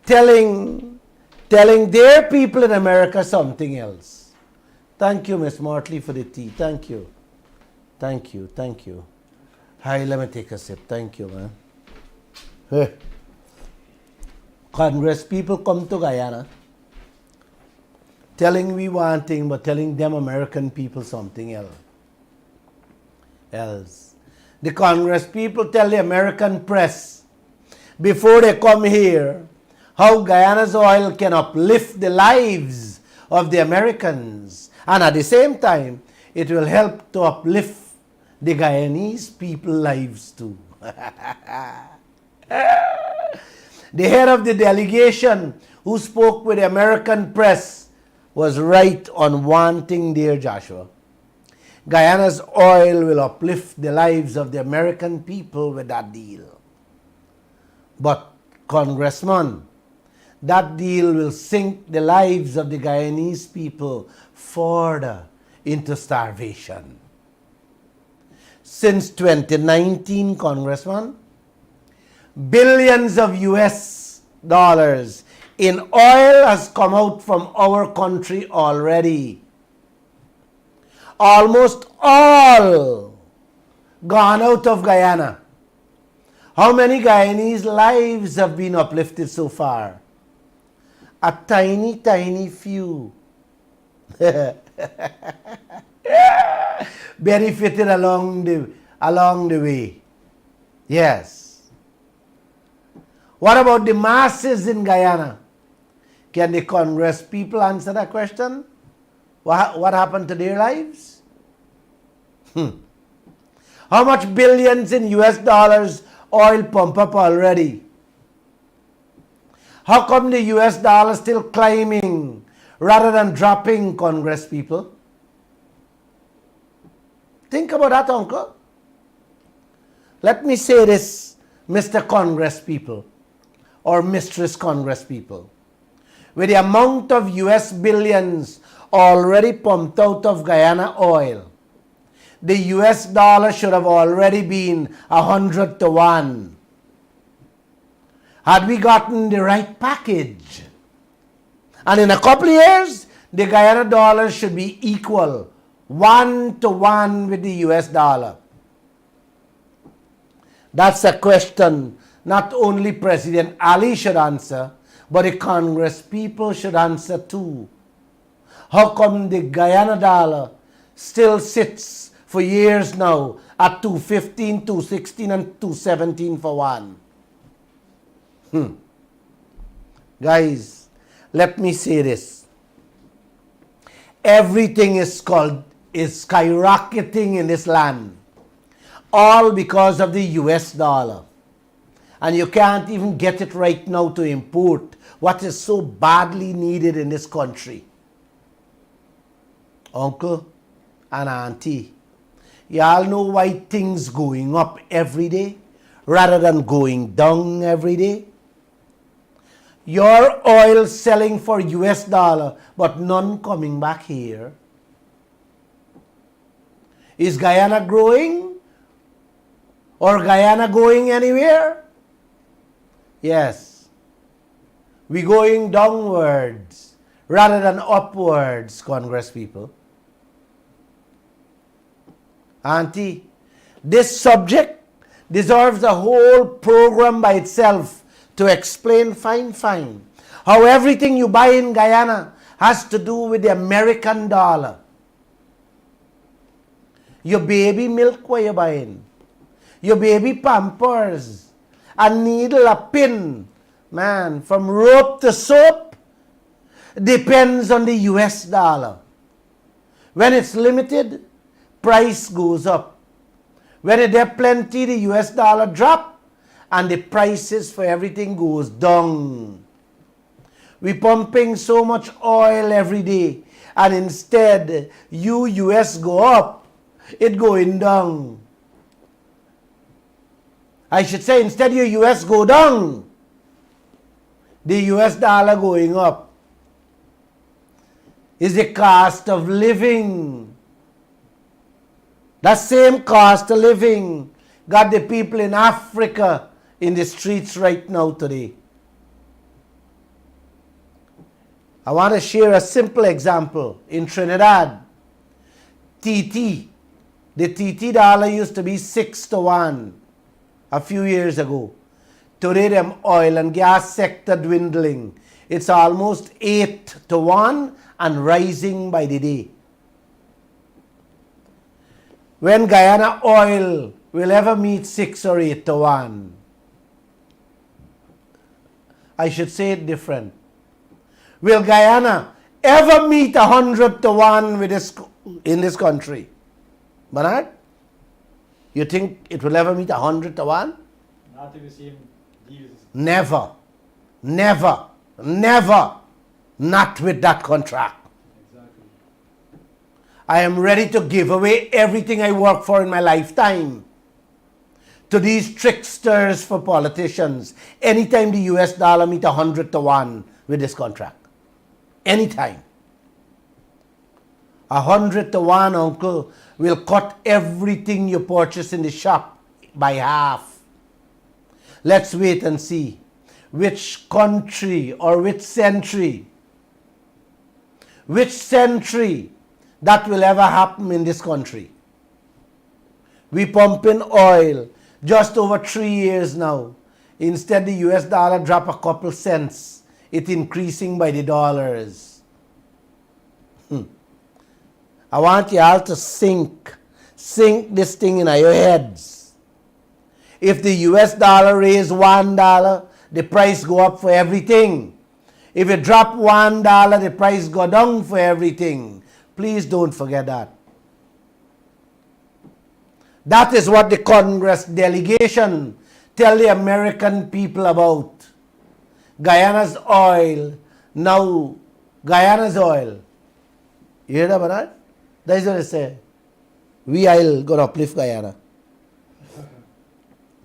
telling their people in America something else. Thank you, Miss Mortley, for the tea. Thank you. Hi, let me take a sip. Thank you, man. Hey. Congress people come to Guyana telling we one thing, but telling them American people something else. The Congress people tell the American press before they come here how Guyana's oil can uplift the lives of the Americans, and at the same time it will help to uplift the Guyanese people's lives too. The head of the delegation who spoke with the American press was right on one thing there, Joshua. Guyana's oil will uplift the lives of the American people with that deal. But, Congressman, that deal will sink the lives of the Guyanese people further into starvation. Since 2019, Congressman, billions of US dollars in oil has come out from our country already. Almost all gone out of Guyana. How many Guyanese lives have been uplifted so far? A tiny, tiny few. Benefited along the way. Yes. What about the masses in Guyana? Can the Congress people answer that question? What happened to their lives? How much billions in US dollars oil pump up already? How come the US dollar still climbing rather than dropping, Congress people? Think about that, Uncle. Let me say this, Mr. Congress people, or Mistress Congress people. With the amount of US billions already pumped out of Guyana oil, the US dollar should have already been 100 to 1. Had we gotten the right package. And in a couple of years, the Guyana dollar should be equal, 1 to 1 with the US dollar. That's a question not only President Ali should answer, But the Congress people should answer too. How come the Guyana dollar still sits for years now at 215, 216 and 217 for one? Guys, let me say this. Everything is skyrocketing in this land. All because of the US dollar. And you can't even get it right now to import what is so badly needed in this country. Uncle and auntie, y'all know why things going up every day rather than going down every day? Your oil selling for US dollar, but none coming back here. Is Guyana growing? Or Guyana going anywhere? Yes. We're going downwards rather than upwards, Congress people. Auntie, this subject deserves a whole program by itself to explain fine how everything you buy in Guyana has to do with the American dollar. Your baby milk, what you buying? Your baby pampers, a needle, a pin, man, from rope to soap, depends on the US dollar. When it's limited, price goes up. When it have plenty, the US dollar drop, and the prices for everything goes down. We pumping so much oil every day, and instead, US go up, it going down. I should say, instead your US go down, the US dollar going up. Is the cost of living. That same cost of living got the people in Africa in the streets right now today. I want to share a simple example. In Trinidad, TT, the TT dollar used to be 6 to 1 a few years ago. Today, them oil and gas sector dwindling. It's almost 8 to 1 and rising by the day. When Guyana oil will ever meet 6 or 8 to 1? I should say it different. Will Guyana ever meet 100 to 1 with in this country? Bernard? You think it will ever meet 100 to 1? Not if the same deals. Never. Never. Never. Not with that contract. Exactly. I am ready to give away everything I work for in my lifetime to these tricksters for politicians anytime the US dollar meet 100 to 1 with this contract. Anytime. 100 to 1, uncle, will cut everything you purchase in the shop by half. Let's wait and see which country or which century that will ever happen in this country. We pumping oil just over 3 years now. Instead, the US dollar drop a couple cents. It increasing by the dollars. I want you all to sink this thing in your heads. If the US dollar raise $1, the price go up for everything. If it drop $1, the price go down for everything. Please don't forget that. That is what the Congress delegation tell the American people about. Guyana's oil. Now, Guyana's oil. You hear that, Bernard? That's what I say. We are going to uplift Guyana.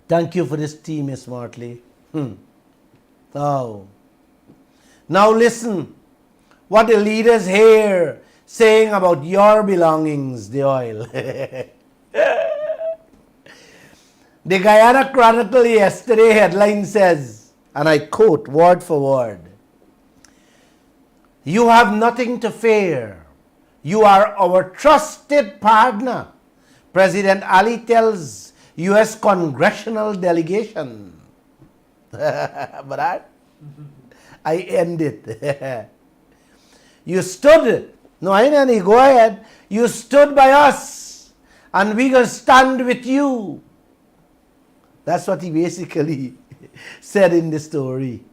Thank you for this tea, Miss Smartly. Oh. Now listen what the leaders here saying about your belongings, the oil. The Guyana Chronicle yesterday headline says, and I quote word for word, "You have nothing to fear. You are our trusted partner," President Ali tells U.S. congressional delegation. But I end it. You stood. No, I didn't. Go ahead. You stood by us, and we gonna stand with you. That's what he basically said in the story.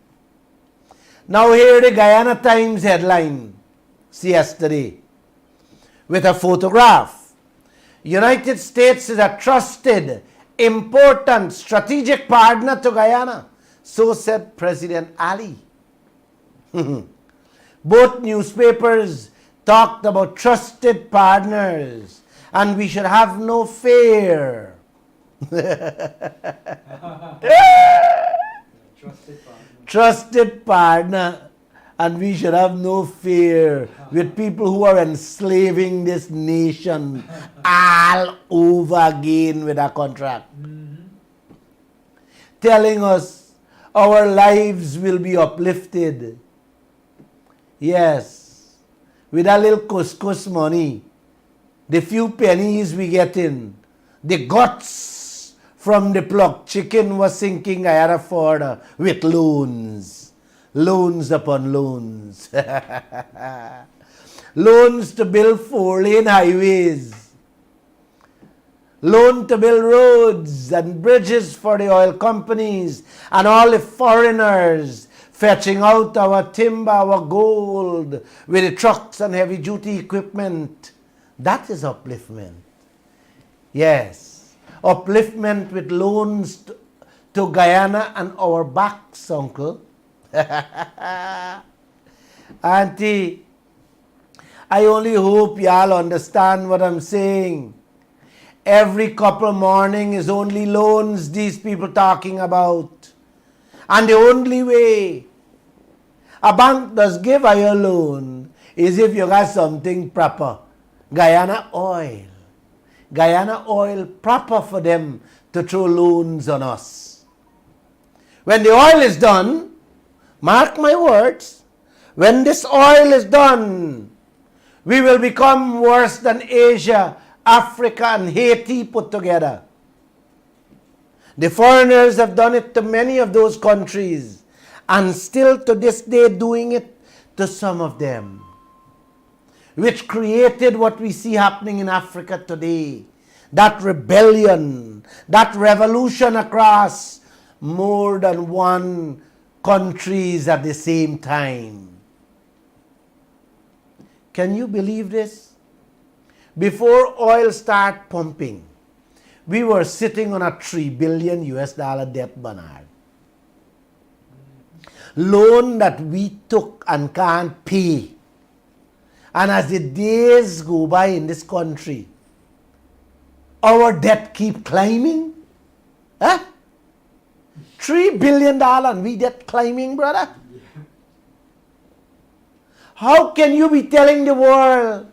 Now here the Guyana Times headline, yesterday, with a photograph. United States is a trusted, important, strategic partner to Guyana. So said President Ali. Both newspapers talked about trusted partners, and we should have no fear. Trusted partner, and we should have no fear with people who are enslaving this nation all over again with a contract. Telling us our lives will be uplifted. Yes, with a little couscous money, the few pennies we get in, the guts from the plucked chicken was sinking Guyana further with loans. Loans upon loans. Loans to build 4-lane highways. Loan to build roads and bridges for the oil companies and all the foreigners fetching out our timber, our gold with the trucks and heavy duty equipment. That is upliftment. Yes. Upliftment with loans to Guyana and our backs, uncle. Auntie, I only hope y'all understand what I'm saying. Every couple morning is only loans these people talking about. And the only way a bank does give a your loan is if you got something proper. Guyana oil. Guyana oil proper for them to throw loans on us. When the oil is done, mark my words, when this oil is done, we will become worse than Asia, Africa, and Haiti put together. The foreigners have done it to many of those countries, and still to this day doing it to some of them, which created what we see happening in Africa today. That rebellion, that revolution across more than one countries at the same time. Can you believe this? Before oil started pumping, we were sitting on a $3 billion debt, Bernard. Loan that we took and can't pay. And as the days go by in this country, our debt keep climbing. Huh? $3 billion and we debt climbing, brother. How can you be telling the world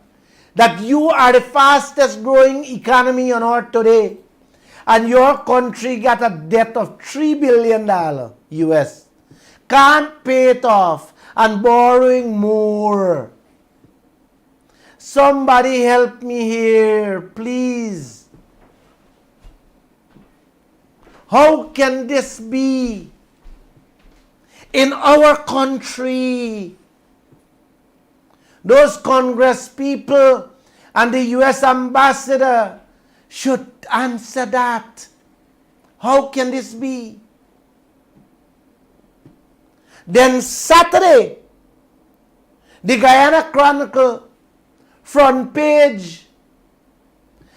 that you are the fastest growing economy on earth today and your country got a debt of $3 billion US, can't pay it off and borrowing more? Somebody help me here, please. How can this be in our country? Those Congress people and the US ambassador should answer that. How can this be? Then Saturday, the Guyana Chronicle front page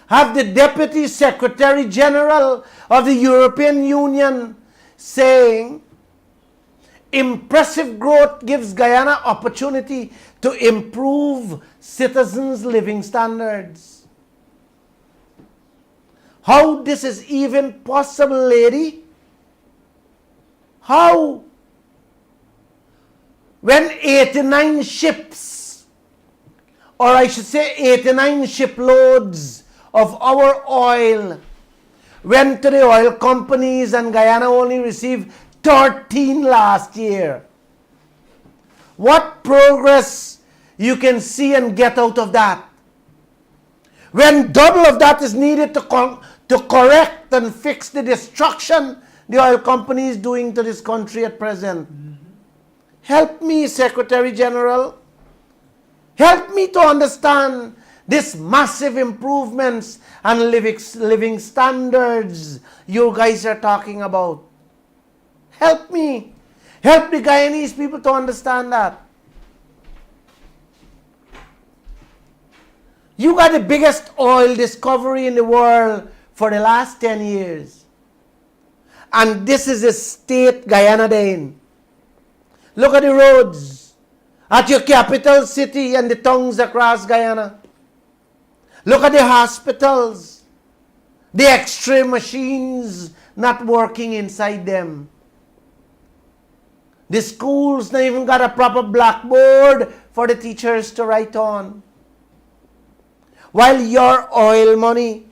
have the Deputy Secretary General of the European Union saying, impressive growth gives Guyana opportunity to improve citizens' living standards. How this is even possible, lady? How? When 89 ships, or I should say 89 shiploads of our oil went to the oil companies and Guyana only received 13 last year. What progress you can see and get out of that? When double of that is needed to correct and fix the destruction the oil company is doing to this country at present. Help me, Secretary General. Help me to understand this massive improvements and living standards you guys are talking about. Help me. Help the Guyanese people to understand that. You got the biggest oil discovery in the world for the last 10 years. And this is the state Guyana they're in. Look at the roads at your capital city and the towns across Guyana. Look at the hospitals, the X-ray machines not working inside them. The schools not even got a proper blackboard for the teachers to write on. While your oil money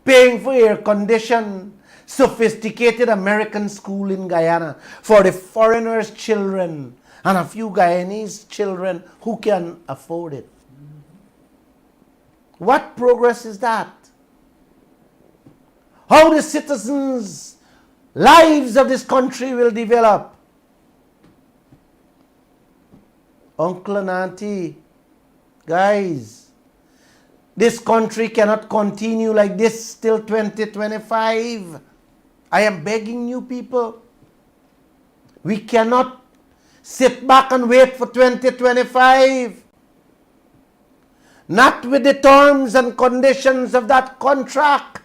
paying for air conditioned, sophisticated American school in Guyana for the foreigners' children and a few Guyanese children who can afford it. What progress is that? How the citizens' lives of this country will develop? Uncle and auntie, guys, this country cannot continue like this till 2025. I am begging you people. We cannot sit back and wait for 2025. Not with the terms and conditions of that contract.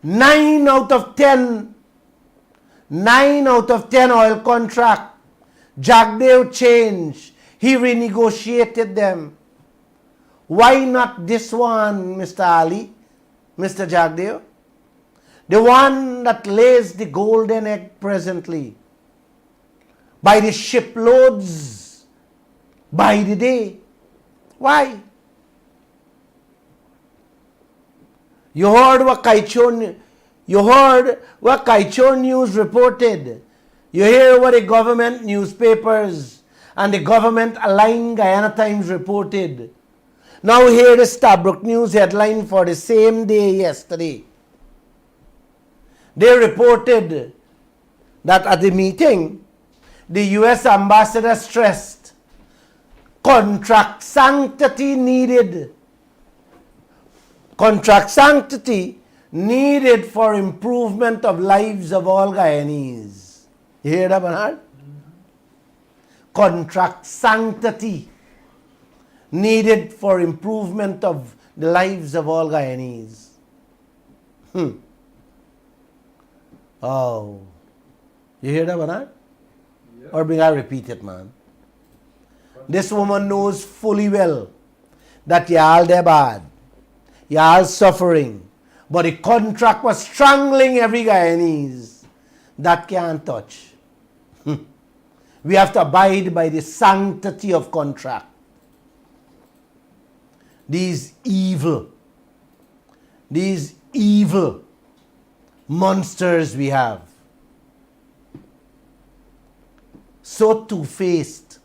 9 out of 10 oil contract, Jagdeo changed. He renegotiated them. Why not this one, Mr. Ali, Mr. Jagdeo? The one that lays the golden egg presently. By the shiploads, by the day. Why? You heard what Kaieteur News reported. You hear what the government newspapers and the government aligned Guyana Times reported. Now hear the Stabrook News headline for the same day yesterday. They reported that at the meeting, the U.S. ambassador stressed contract sanctity needed. Contract sanctity needed for improvement of lives of all Guyanese. You hear that, Bernard? Contract sanctity needed for improvement of the lives of all Guyanese. Oh. You hear that, Bernard? Yeah. Or may I repeat it, man? This woman knows fully well that y'all they're bad. Y'all suffering. But the contract was strangling every Guyanese. That can't touch. We have to abide by the sanctity of contract. These evil monsters we have. So two-faced.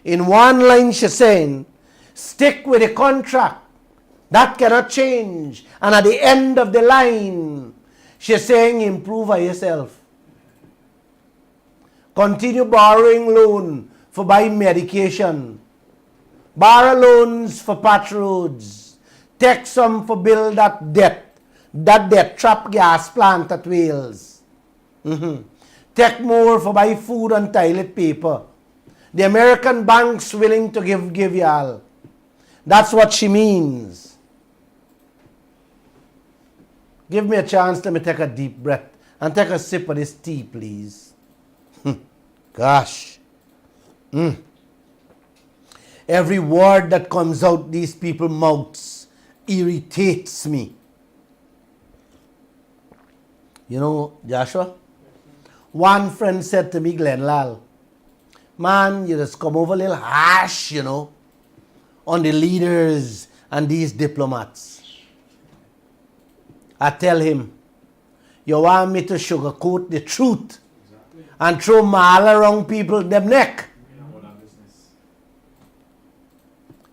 In one line she's saying, stick with the contract. That cannot change. And at the end of the line, she's saying, improve on yourself. Continue borrowing loan for buying medication. Borrow loans for patch roads. Take some for build that debt trap gas plant at Wales. Take more for buy food and toilet paper. The American banks willing to give y'all. That's what she means. Give me a chance, let me take a deep breath and take a sip of this tea, please. Gosh. Every word that comes out these people's mouths irritates me. You know, Joshua? One friend said to me, Lall, man, you just come over a little harsh, you know, on the leaders and these diplomats. I tell him, you want me to sugarcoat the truth and throw mal around people them neck.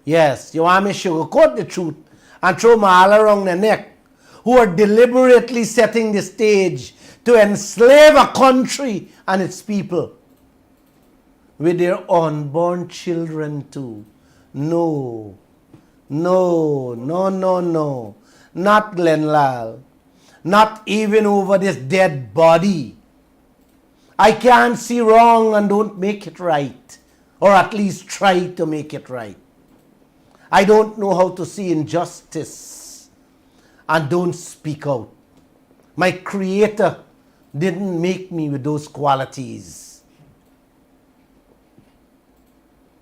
Yes, you want me to sugarcoat the truth and throw mal around their neck, who are deliberately setting the stage to enslave a country and its people with their unborn children too. No. No. Not Glenn Lall. Not even over this dead body. I can't see wrong and don't make it right. Or at least try to make it right. I don't know how to see injustice and don't speak out. My Creator didn't make me with those qualities.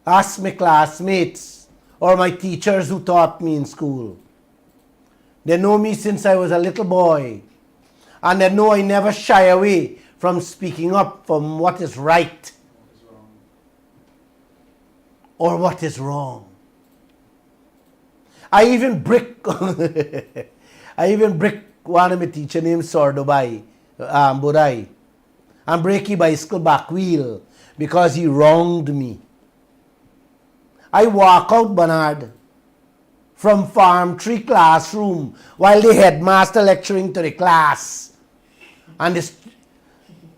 Ask my classmates or my teachers who taught me in school. They know me since I was a little boy. And they know I never shy away from speaking up from what is right or what is wrong. I even brick one of my teacher named Sordobai, Bodai, and break his bicycle back wheel because he wronged me. I walk out, Bernard, from Farm 3 classroom while the headmaster lecturing to the class. And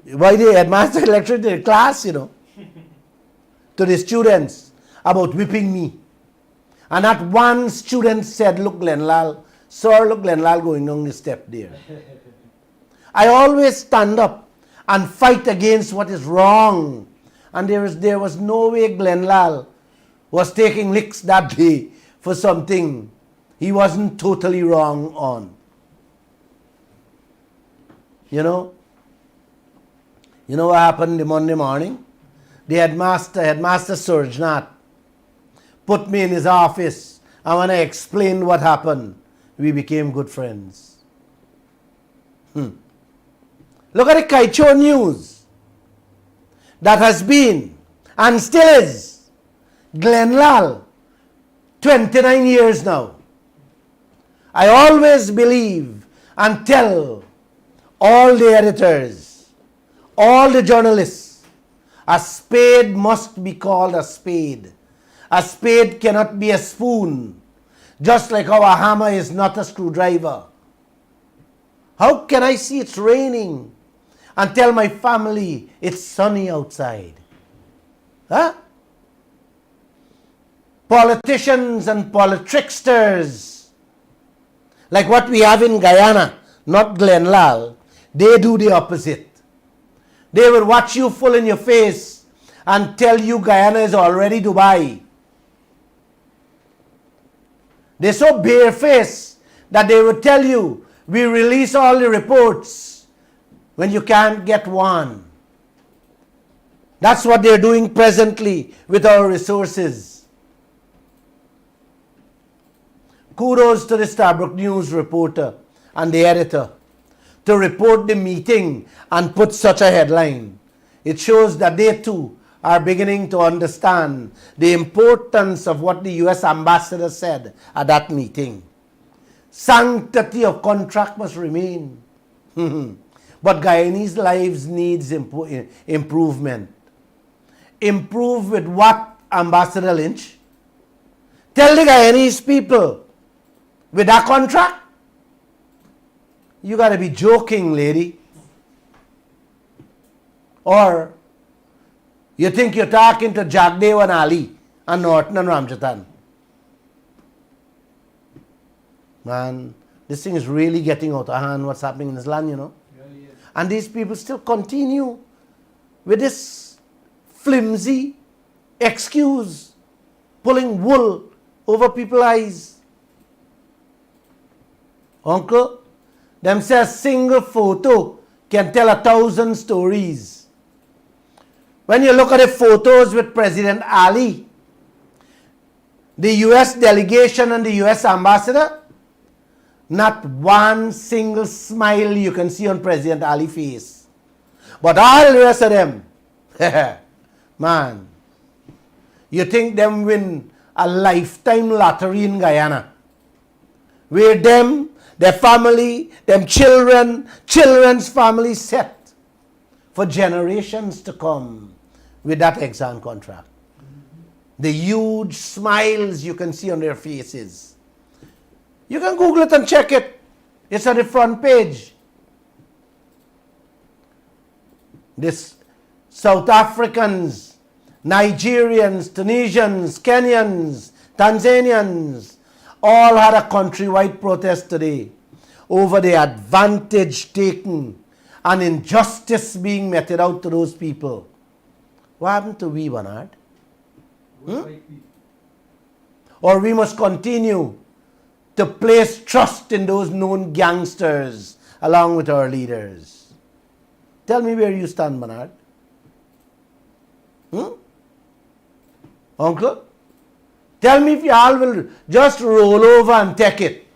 why the headmaster lecturing to the class, to the students about whipping me. And not one student said, look, Glenn Lall, sir, look, Glenn Lall going down the step there. I always stand up and fight against what is wrong. And there was no way Glenn Lall was taking licks that day for something he wasn't totally wrong on. You know what happened the Monday morning? The headmaster Surjnath, put me in his office, and when I explained what happened, we became good friends. Look at the Kaieteur news that has been and still is Glenn Lall, 29 years now. I always believe and tell all the editors, all the journalists, a spade must be called a spade. A spade cannot be a spoon, just like how a hammer is not a screwdriver. How can I see it's raining and tell my family it's sunny outside? Huh? Politicians and politricksters, like what we have in Guyana, not Glenn Lall, they do the opposite. They will watch you full in your face and tell you Guyana is already Dubai. They're so barefaced that they will tell you, we release all the reports when you can't get one. That's what they're doing presently with our resources. Kudos to the Starbrook News reporter and the editor to report the meeting and put such a headline. It shows that they too are beginning to understand the importance of what the U.S. ambassador said at that meeting. Sanctity of contract must remain. But Guyanese lives needs improvement. Improve with what, Ambassador Lynch? Tell the Guyanese people, with that contract? You got to be joking, lady. Or you think you're talking to Jagdev and Ali and Norton and Ramjatan. Man, this thing is really getting out of hand, what's happening in this land, Really is. And these people still continue with this flimsy excuse, pulling wool over people's eyes. Uncle, them say a single photo can tell 1,000 stories. When you look at the photos with President Ali, the US delegation and the US ambassador, not one single smile you can see on President Ali's face. But all the rest of them, man, you think them win a lifetime lottery in Guyana, where them, their family, them children's family set for generations to come with that exam contract. The huge smiles you can see on their faces. You can Google it and check it. It's on the front page. This South Africans, Nigerians, Tunisians, Kenyans, Tanzanians, all had a countrywide protest today over the advantage taken and injustice being meted out to those people. What happened to we, Bernard? Or we must continue to place trust in those known gangsters along with our leaders. Tell me where you stand, Bernard. Uncle? Tell me if you all will just roll over and take it.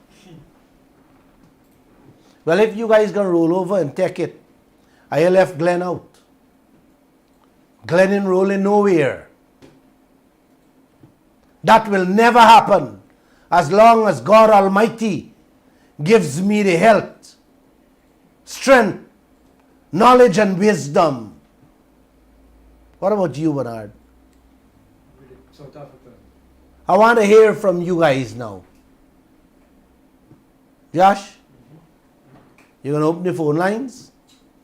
Well, if you guys can roll over and take it, I left Glenn out. Glenn enrolling nowhere. That will never happen as long as God Almighty gives me the health, strength, knowledge and wisdom. What about you, Bernard? South Africa. I want to hear from you guys now. Josh? You going to open the phone lines?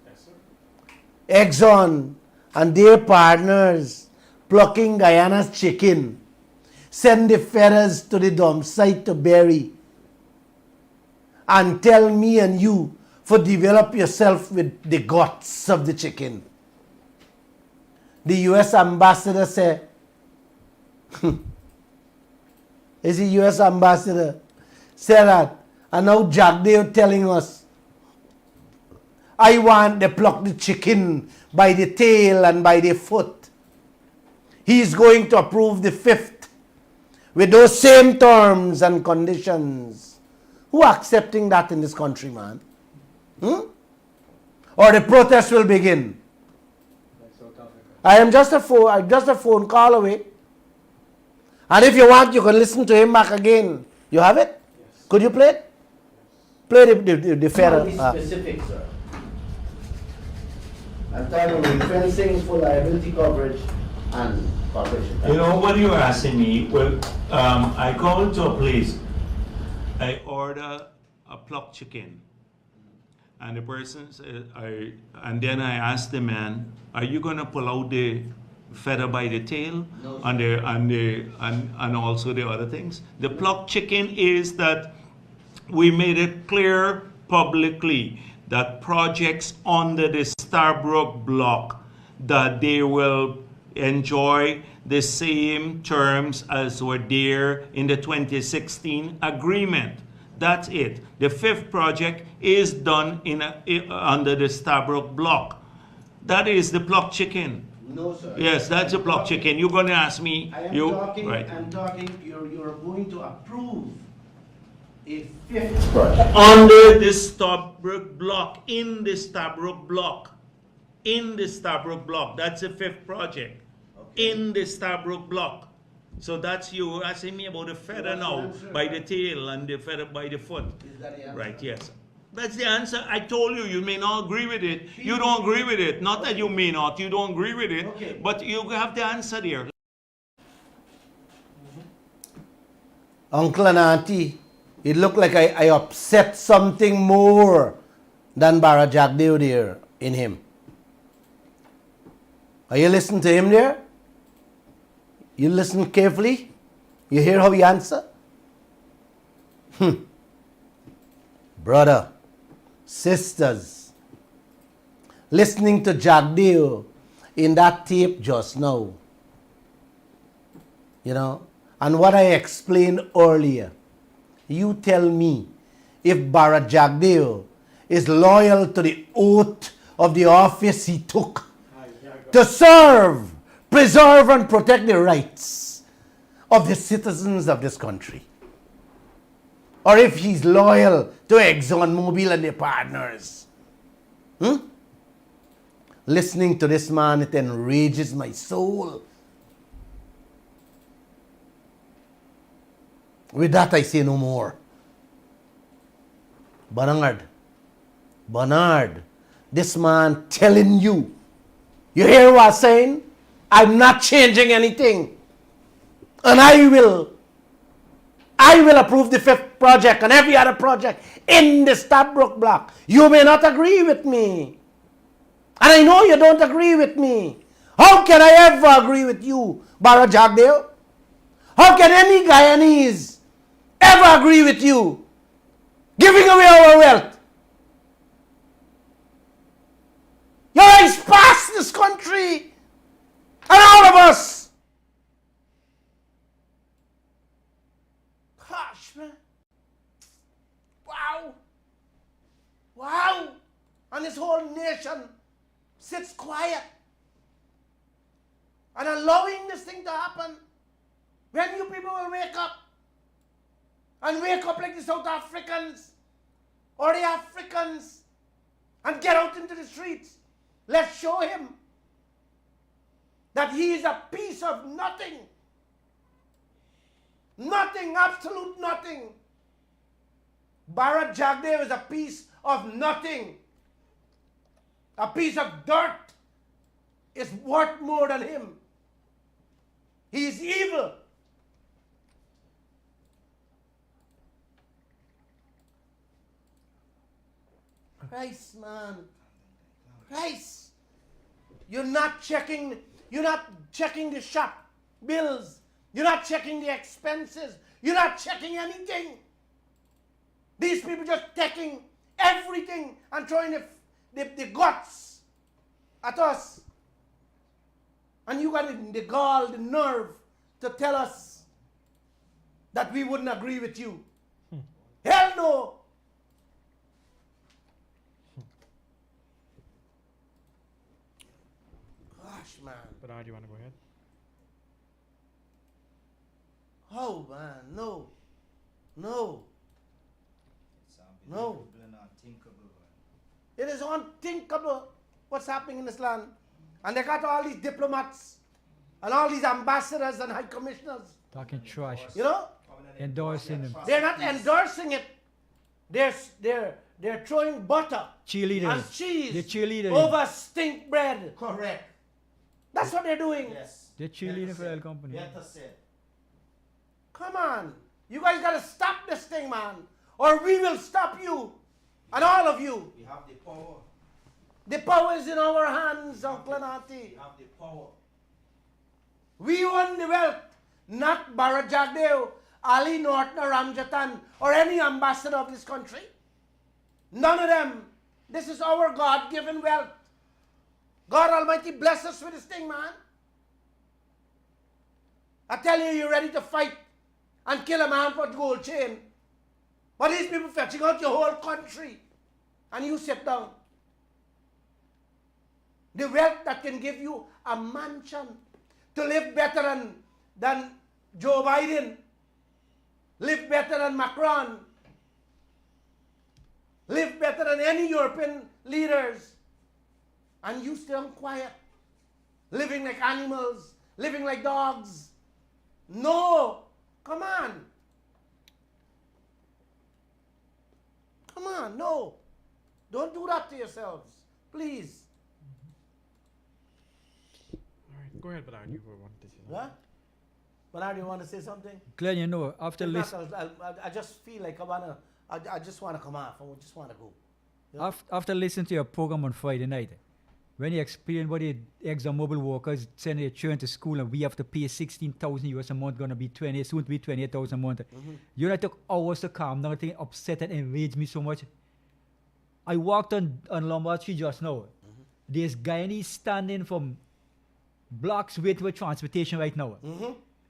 Yes, sir. Exxon and their partners plucking Guyana's chicken. Send the feathers to the dump site to bury. And tell me and you for develop yourself with the guts of the chicken. The U.S. ambassador said, is the U.S. ambassador said that, and now Jack Dale telling us, I want to pluck the chicken by the tail and by the foot. He's going to approve the fifth with those same terms and conditions. Who are accepting that in this country, man? Or the protest will begin. Like South Africa. I am just a phone call away. And if you want, you can listen to him back again. You have it? Yes. Could you play it? Play the feather. Be specific, sir. I'm talking about fencing, full liability coverage, and corporation tax. You know what you were asking me? Well, I go to a place, I order a plucked chicken, and the person said, and then I asked the man, "Are you gonna pull out the feather by the tail, No, and also the other things?" The plucked chicken is that we made it clear publicly that projects under the Starbrook block, that they will enjoy the same terms as were there in the 2016 agreement. That's it. The fifth project is done under the Starbrook block. That is the plucked chicken. No, sir. Yes, that's a plucked chicken. You're going to ask me. I am Right. talking, you're going to approve a fifth project. Under the Starbrook block, in the Starbrook block, in the Starbrook block. That's the fifth project. Okay. In the Starbrook block. So that's you asking me about the feather What's the now, answer? by the tail and the feather by the foot. Is that the answer? Right, yes. That's the answer. I told you, you may not agree with it. You don't agree with it. Not that you may not, you don't agree with it. Okay. But you have the answer there. Uncle and auntie, it looked like I upset something more than Bara Jagdeo there in him. Are you listening to him there? You listen carefully? You hear how he answer? Brother, sisters, listening to Jagdeo in that tape just now, you know, and what I explained earlier, you tell me if Bara Jagdeo is loyal to the oath of the office he took to serve, preserve and protect the rights of the citizens of this country. Or if he's loyal to ExxonMobil and their partners. Listening to this man, it enrages my soul. With that, I say no more. Bernard, this man telling you, you hear what I'm saying? I'm not changing anything. And I will approve the fifth project and every other project in the Starbrook block. You may not agree with me. And I know you don't agree with me. How can I ever agree with you, Bara Jagdeo? How can any Guyanese ever agree with you? Giving away our wealth. Your eyes past this country and all of us. Gosh, man. Wow. Wow. And this whole nation sits quiet and allowing this thing to happen. When you people will wake up and wake up like the South Africans or the Africans and get out into the streets, let's show him that he is a piece of nothing. Nothing, absolute nothing. Bharat Jagdev is a piece of nothing. A piece of dirt is worth more than him. He is evil. Christ, man. Christ. You're not checking the shop bills. You're not checking the expenses. You're not checking anything. These people just taking everything and throwing the guts at us. And you got the gall, the nerve to tell us that we wouldn't agree with you. Hell no. Gosh, man. But do you want to go ahead? Oh, man, no. No. No. It is unthinkable what's happening in this land. And they got all these diplomats and all these ambassadors and high commissioners. Talking trash. You know? Endorsing them. They're not endorsing it. They're throwing butter Cheerleaders. and cheese They're cheerleaders. over stink bread. Correct. That's what they're doing. Yes. They're cheerleading for the company. Better said. Come on. You guys got to stop this thing, man. Or we will stop you. And all of you. We have the power. The power is in our hands, Uncle and Auntie. We have the power. We own the wealth. Not Bharat Jagdev, Ali Norton or Ramjatan or any ambassador of this country. None of them. This is our God-given wealth. God Almighty bless us with this thing, man. I tell you, you're ready to fight and kill a man for a gold chain. But these people fetching out your whole country. And you sit down. The wealth that can give you a mansion to live better than Joe Biden, live better than Macron, live better than any European leaders. And you stay quiet, living like animals, living like dogs. No, come on. Come on, no. Don't do that to yourselves, please. All right, go ahead, Bernard. You wanted to say something. What? Bernard, you want to say something? Glenn, you know, after If listening. not, I just feel like I just want to come off and we just want to go. You know? After listening to your program on Friday night, when you explained about the ExxonMobil workers sending their children to school and we have to pay $16,000 a month, gonna be soon to be 28,000 a month. You know, it took hours to calm down. It upset and enraged me so much. I walked on Lombard Street just now. There's Guyanese standing from blocks waiting for transportation right now.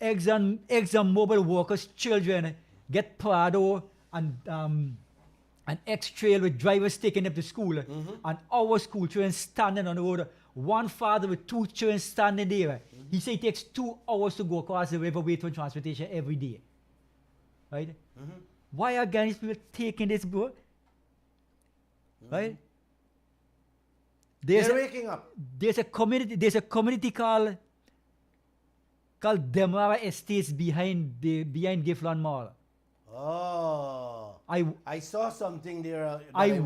ExxonMobil workers' children get Prado and X-Trail with drivers taking them to school. And our school children standing on the road. One father with two children standing there. He said it takes 2 hours to go across the river waiting for transportation every day. Right? Why are Guyanese people taking this, bro? Right? They're waking up. There's a community called Demara Estates behind Giffland Mall. Oh. I saw something there. That I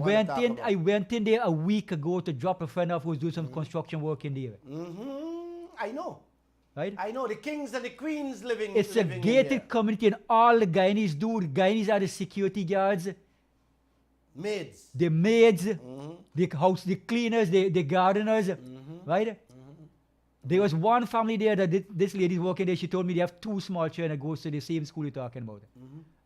I went in there a week ago to drop a friend off who's doing some construction work in there. I know. Right? I know the kings and the queens living. It's a living in gated there. community and all the Guyanese are the security guards, Maids. the maids, the house, the cleaners, the gardeners, right? There was one family there that this lady's working there. She told me they have 2 small children that goes to the same school you're talking about.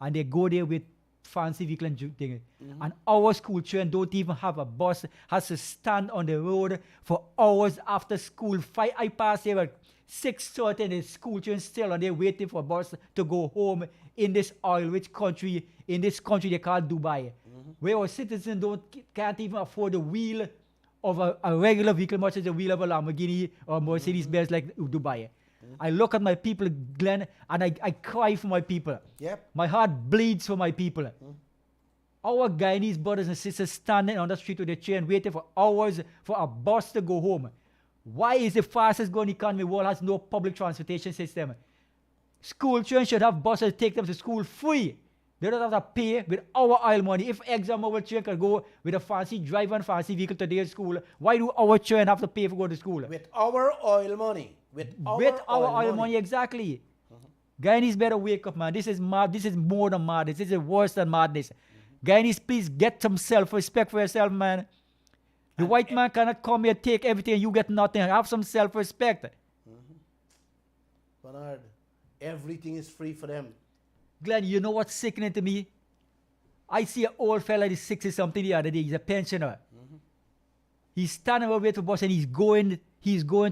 And they go there with fancy vehicle and thing. And our school children don't even have a bus, has to stand on the road for hours after school. I pass here at 6:30 and the school children still and they're waiting for a bus to go home in this oil-rich country, in this country they call Dubai, where our citizens can't even afford the wheel of a regular vehicle, much as the wheel of a Lamborghini or Mercedes-Benz like Dubai. I look at my people, Glenn, and I cry for my people. Yep. My heart bleeds for my people. Our Guyanese brothers and sisters standing on the street with their chain waiting for hours for a bus to go home. Why is the fastest growing economy in the world has no public transportation system? School children should have buses to take them to school free. They don't have to pay with our oil money. If ExxonMobil children can go with a fancy driver and fancy vehicle to their school, why do our children have to pay for going to school? With our oil money. With our oil money, exactly. Guyanese better wake up, man. This is mad. This is more than madness. This is worse than madness. Guyanese, please get some self-respect for yourself, man. The white man cannot come here, take everything, and you get nothing. Have some self-respect. Bernard, everything is free for them. Glenn, you know what's sickening to me? I see an old fella, he's 60-something the other day. He's a pensioner. He's standing over to bus and he's going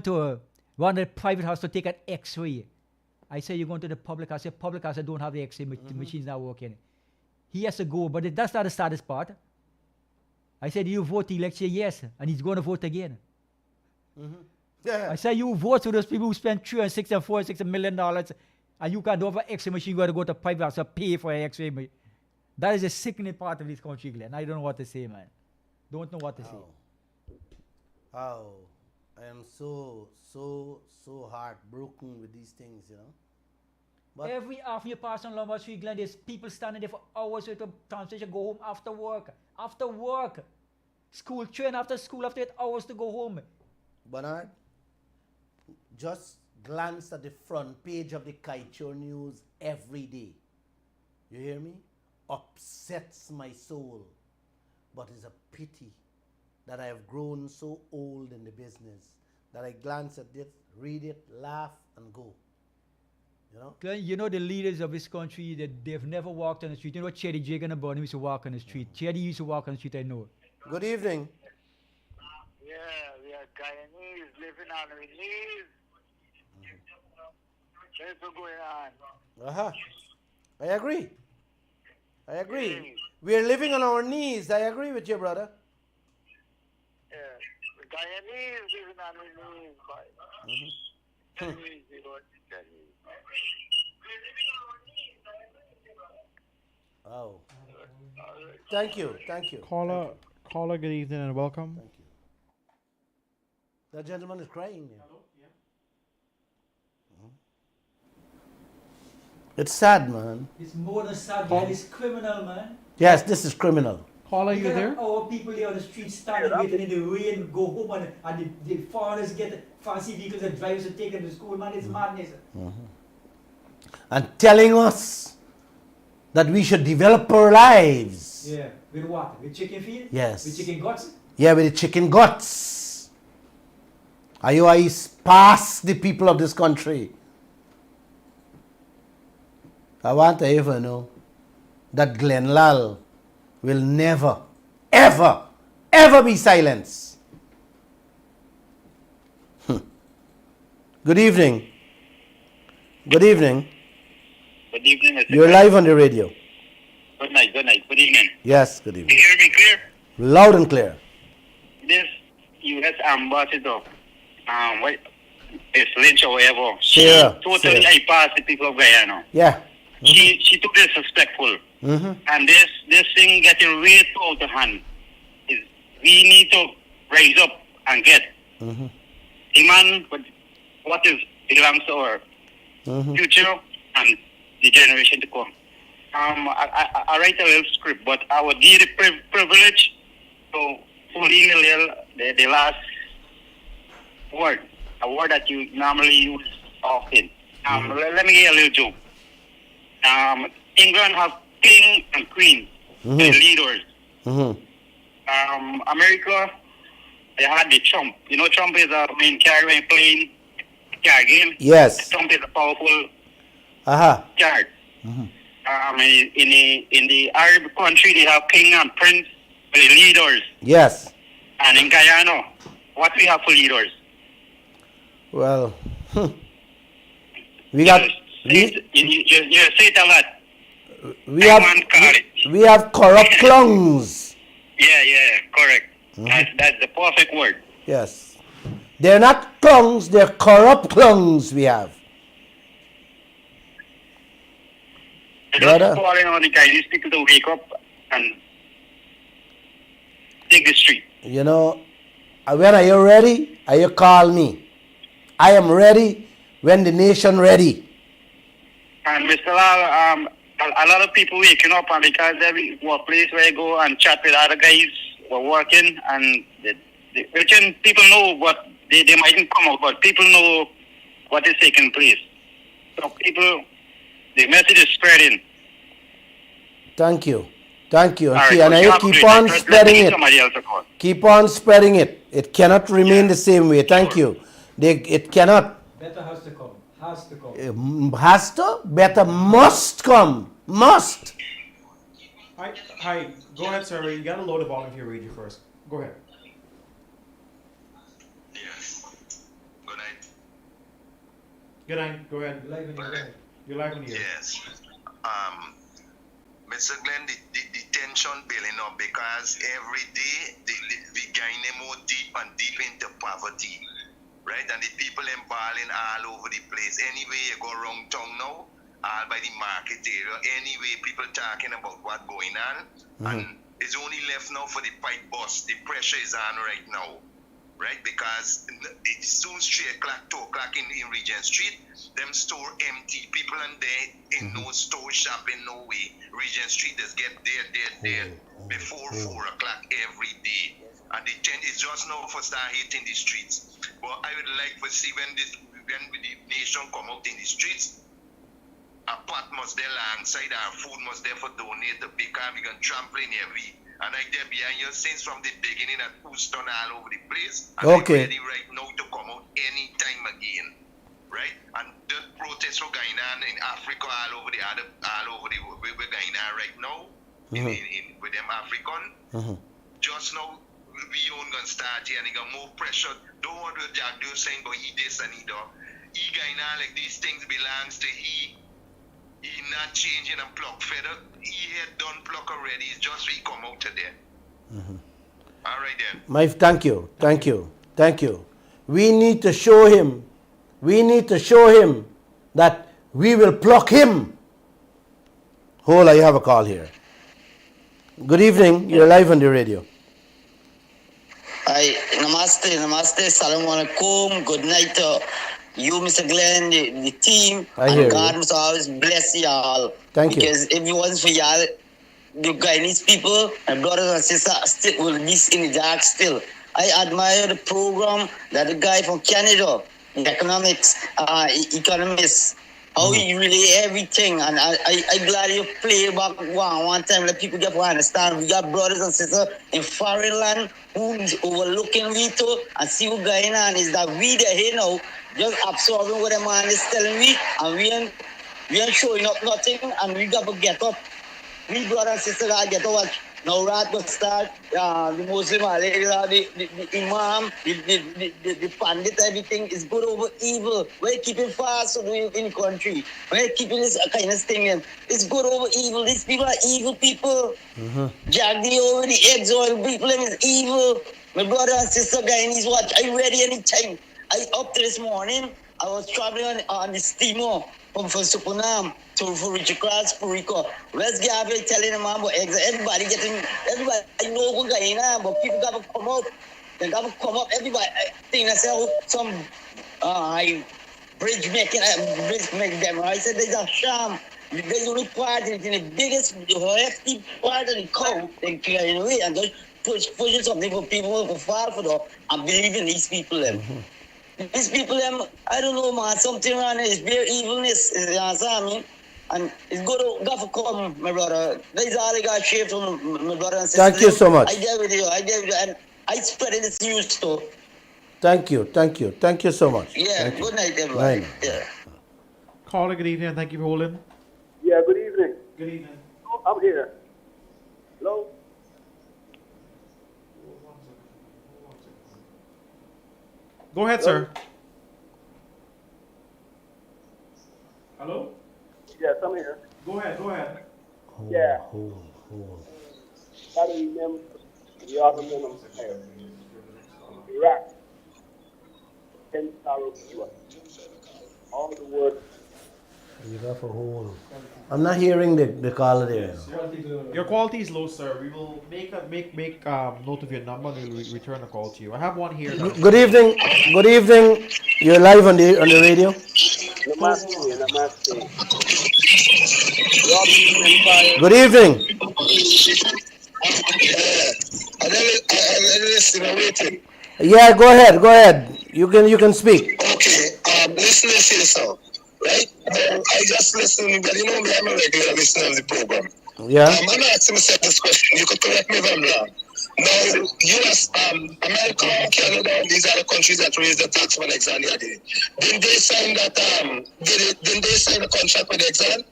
to one of the private house to take an X-ray. I say, you're going to the public house. I say, public house, I don't have the X-ray machines not working. He has to go, but that's not the saddest part. I said, you vote the election? Yes. And he's going to vote again. Yeah. I said, you vote for those people who spend $360 and $460 million and you can't do have an X-ray machine, you got to go to private house to pay for an X-ray machine. That is a sickening part of this country, Glenn. I don't know what to say, man. Don't know what to say. Oh, I am so heartbroken with these things, you know. But every afternoon you pass on Lombard Street, Glenn, there's people standing there for hours with a transportation, go home after work. After work. School train after school, after 8 hours to go home. Bernard, just glance at the front page of the Kaieteur News every day. You hear me? Upsets my soul. But it's a pity that I have grown so old in the business that I glance at it, read it, laugh, and go. You know? Glenn, you know the leaders of this country, that they've never walked on the street. You know what Chetty Jagan and Bonnie used to walk on the street. Chetty used to walk on the street, I know. Good evening. Yeah, we are Guyanese living on our knees. What's going on? I agree. We are living on our knees. I agree with you, brother. Yeah, the Guyanese living on our knees, boy. Oh. Thank you. Caller, good evening and welcome. Thank you. That gentleman is crying. Hello? Yeah. It's sad, man. It's more than sad, Glenn. It's criminal, man. Yes, this is criminal. Caller, you You there? have our people there on the street standing waiting in the rain, go home and the foreigners get fancy vehicles and drivers to take them to school, man. It's madness. And telling us that we should develop our lives. Yeah. With what? With chicken feed? Yes. With chicken guts? Yeah, with the chicken guts. Are you eyes past the people of this country? I want to ever know that Glenn Lall will never, ever, ever be silenced. Good evening. Good evening. Good evening, Mr. You're live on the radio. Good night. Good evening. Yes, good evening. You hear me clear? Loud and clear. This U.S. ambassador, what is Lynch or whatever, Sarah, totally Sarah. bypassed the people of Guyana. Yeah. She took disrespectful. And this thing getting way too out of hand. We need to rise up and get demand what is belongs to our future and the generation to come. I write a little script, but I would give the privilege to fully the last word, a word that you normally use often. Let me give you a little joke. England have king and queen, the leaders. America, they had the Trump. You know, Trump is a main carrier plane game. Yes. Trump is a powerful Uh-huh. card. In the Arab country, they have king and prince, the leaders. Yes. And in Guyana, what we have for leaders? Well, we got You say it a lot. we have corrupt clowns. Yeah, correct. That's the perfect word. Yes. They're not clowns, they're corrupt clowns we have. They're just calling on the Chinese people to wake up and take the street. You know, when are you ready? Are you call me? I am ready when the nation ready. And Mr. Lall, a lot of people waking up, and because every workplace where I go and chat with other guys who are working, and the people know what they mightn't come out, but people know what is taking place. So the message is spreading. Thank you. And Right, see, and so I keep on spreading it. Somebody else to call. Keep on spreading it. It cannot remain the same way. Thank you. It cannot. Better has to come. Has to come. Has to? Better must come. Must. Hi. Go ahead, sir. You got to load the volume of your radio first. Go ahead. Yes. Good night. Good night. Go ahead. You're live on the air. Yes. Mr. Glenn, the tension building up because every day we getting more deep and deep into poverty, right? And the people embalming all over the place. Anyway, you go around town now, all by the market area. Anyway, people talking about what's going on, and it's only left now for the pipe bust. The pressure is on right now, right? Because it's soon 3 o'clock, 2 o'clock in Regent Street. Them store empty. People and there in no store shopping, no way. Regent Street just get there before 4 o'clock every day. And the tent is just now for start hitting the streets. But I would like to see when the nation come out in the streets, a pot must there alongside, our food must there for donate because we can trampling heavy. And I there behind you since from the beginning at Houston all over the place. And I'm ready right now to come out anytime again. Right? And the protests are going on in Africa all over we're going on right now with them African. Just now we own gonna start here and they got more pressure. Don't want to Jack do saying but he this and he that. He going on like these things belongs to he. He not changing and pluck feather. He had done pluck already. It's just he come out of there. All right then. Thank you. We need to show him that we will pluck him. Hold on, you have a call here. Good evening, you're live on the radio. Hi, namaste, salam alaikum, good night to you, Mr. Glenn, the team, and God must always bless y'all. Thank you. Because if it wasn't for y'all, the Guyanese people and brothers and sisters still will be in the dark still. I admire the program that the guy from Canada, economics, economist, how he relay everything, and I glad you play back one time let people get to understand. We got brothers and sisters in foreign land who's overlooking we too, and see what's going on is that we there here now just absorbing what the man is telling me, and we ain't showing up nothing, and we got to get up. We brothers and sisters gotta get up. Now Rat will start, the Muslim, the Imam, the Pandit, everything is good over evil. We're keeping fast in the country. We're keeping this kind of thing in. It's good over evil. These people are evil people. Jagdi over the eggs oil people is evil. My brother and sister Guyanese watch. I'm ready anytime. I up to this morning. I was traveling on the steamer from Supunam for Richard Cross, Puerto Rico. West Gavin telling them about eggs. Everybody know what's going on, but people got to come out. They got to come up. Everybody, I think I said some bridge making them. I said there's a sham. There's only part in the biggest, hefty part of the cow. They carry away and just pushing something for people to fall for them and believe in these people. These people, I don't know, man, something around there is bare evilness, you understand me? And it's good to go for come, my brother. That's all I got to share from my brother and sister. Thank you so much. I get with you. And I spread this news too. Thank you so much. Yeah, Thank you. good night, everybody. Night. Yeah. Caller, good evening. Thank you for holding. Yeah, good evening. Good evening. I'm here. Hello? Go ahead, sir. Hello? Yes, I'm here. Go ahead. Yeah. Hold. I remember the argument of Iraq, 10 Cuba. All the words. You got for hold. I'm not hearing the caller there. Your quality is low, sir. We will make note of your number and we'll return a call to you. I have one here. Good evening. You're live on the radio. Namaste. Good evening. Yeah, go ahead. You can speak. Okay, listen to yourself, right? I just listen, but you know me, I'm a regular listener of the program. Yeah. I'm asking myself this question. You could correct me if I'm wrong. Now, US, America, Canada, these are the countries that raise the tax on Exxon. Didn't they sign that? Didn't they sign a contract with Exxon?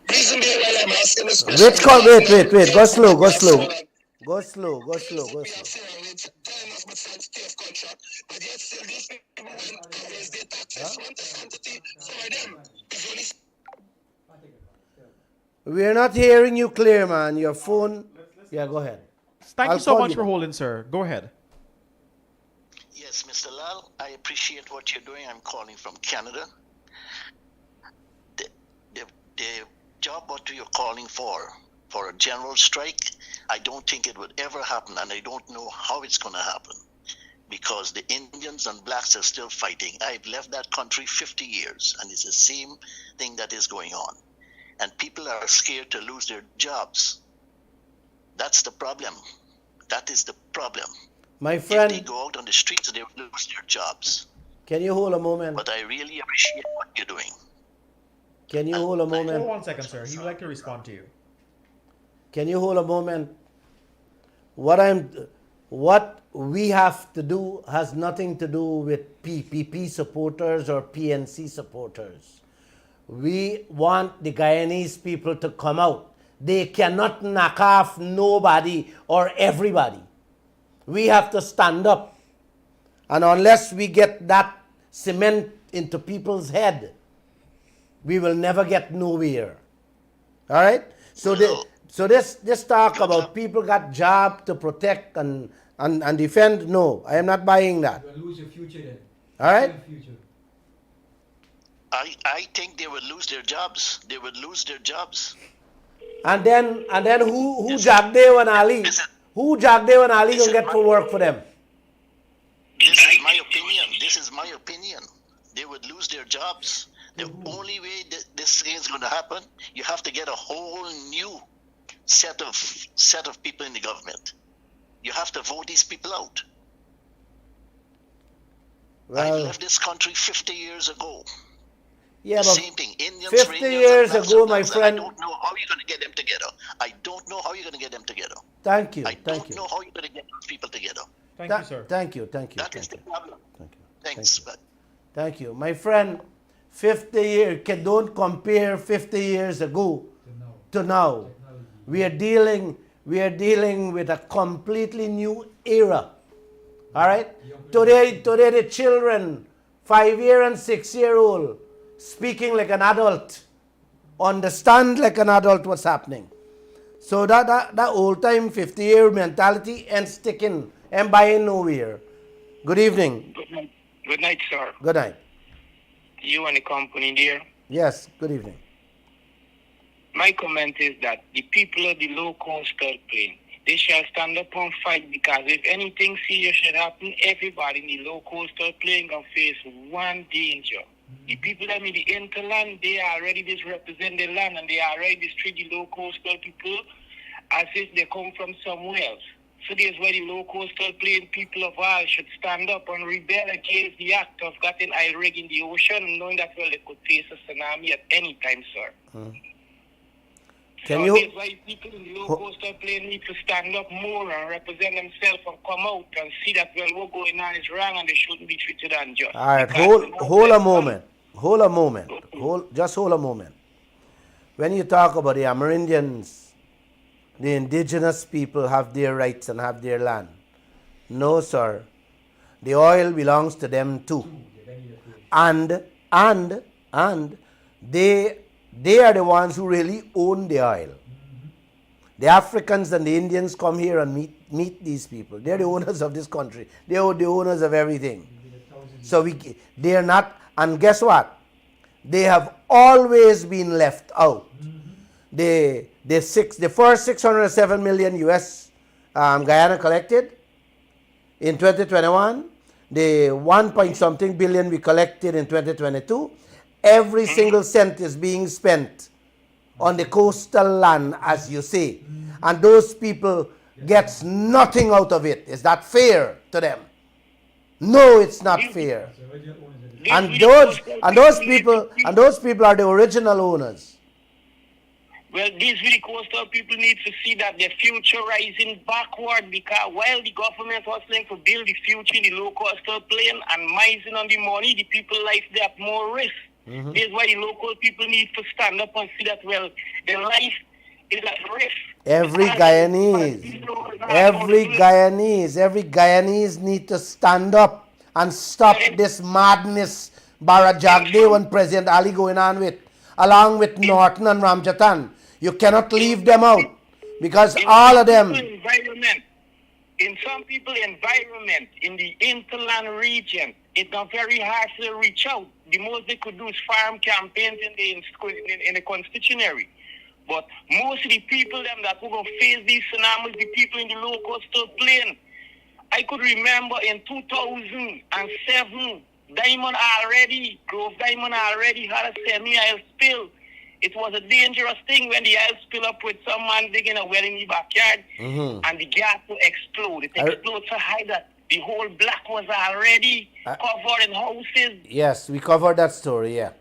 Reason being why I'm asking this question. Wait. Go slow. We're not hearing you clear, man. Your phone. Yeah, go ahead. Thank you so much for holding, sir. Go ahead. Yes, Mr. Lall, I appreciate what you're doing. I'm calling from Canada. The job what you're calling for a general strike, I don't think it would ever happen, and I don't know how it's going to happen because the Indians and blacks are still fighting. I've left that country 50 years, and it's the same thing that is going on. And people are scared to lose their jobs. That's the problem. That is the problem. My friend, if they go out on the streets, they will lose their jobs. Can you hold a moment? But I really appreciate what you're doing. Can you hold a moment? Hold 1 second, sir. He would like to respond to you. Can you hold a moment? What we have to do has nothing to do with PPP supporters or PNC supporters. We want the Guyanese people to come out. They cannot knock off nobody or everybody. We have to stand up. And unless we get that cement into people's head, we will never get nowhere. All right? So this talk about people got job to protect and defend, no, I am not buying that. You will lose your future then. All right? I think they will lose their jobs. They will lose their jobs. And then who Jagdev and Ali? Who Jagdev and Ali gonna get for work for them? This is my opinion. This is my opinion. They would lose their jobs. The only way that this thing is going to happen, you have to get a whole new set of people in the government. You have to vote these people out. Well, I left this country 50 years ago. Yeah, the but same thing. Indians, 50 years ago, my friend. I don't know how you're going to get them together. I don't know how you're going to get them together. Thank you. I don't know how you're going to get those people together. Thank you, sir. Thank you. That is the problem. Thanks. Thank you. My friend, 50 years, don't compare 50 years ago to now. We are dealing with a completely new era. All right? Today the children, 5-year and 6-year-old, speaking like an adult, understand like an adult what's happening. So that old time 50-year mentality and sticking and buying nowhere. Good evening. Good night, sir. Good night. You and the company there. Yes, good evening. My comment is that the people of the low coastal plain, they shall stand up and fight, because if anything serious should happen, everybody in the low coastal plain can face one danger. The people that in the interland, they already misrepresent the land, and they already treat the low coastal people as if they come from somewhere else. So there's why the low coastal plain people of all should stand up and rebel against the act of getting oil rig in the ocean, knowing that well they could face a tsunami at any time, sir. Can so you? That's why people in the low coastal plain need to stand up more and represent themselves and come out and see that well what's going on is wrong and they shouldn't be treated unjust. All right, Because hold a moment. Hold a moment. Just hold a moment. When you talk about the Amerindians, the indigenous people have their rights and have their land. No, sir. The oil belongs to them too. And they are the ones who really own the oil. The Africans and the Indians come here and meet these people. They're the owners of this country. They are the owners of everything. So they are not, and guess what? They have always been left out. The first 607 million US Guyana collected in 2021, the 1 point something billion we collected in 2022, every single cent is being spent on the coastal land, as you say, and those people gets nothing out of it. Is that fair to them? No, it's not fair. And those people are the original owners. Well, these really coastal people need to see that their future rising backward because while the government was trying to build the future in the low coastal plain and mising on the money, the people life they have more risk. This is why the local people need to stand up and see that well, their life is at risk. Every Guyanese need to stand up and stop this madness Barajagde and President Ali going on with, along with Norton and Ramjatan. You cannot leave them out because all of them. In some people's environment, in the interland region, it's not very hard to reach out. The most they could do is farm campaigns in the constitutionary. But most of the people them that were going to face these tsunamis, the people in the low coastal plain. I could remember in 2007, Grove Diamond already had a semi-oil spill. It was a dangerous thing when the oil spill up with some man digging a well in the backyard and the gas will explode. It explodes so high that the whole block was already covered in houses. Yes, we covered that story, yeah.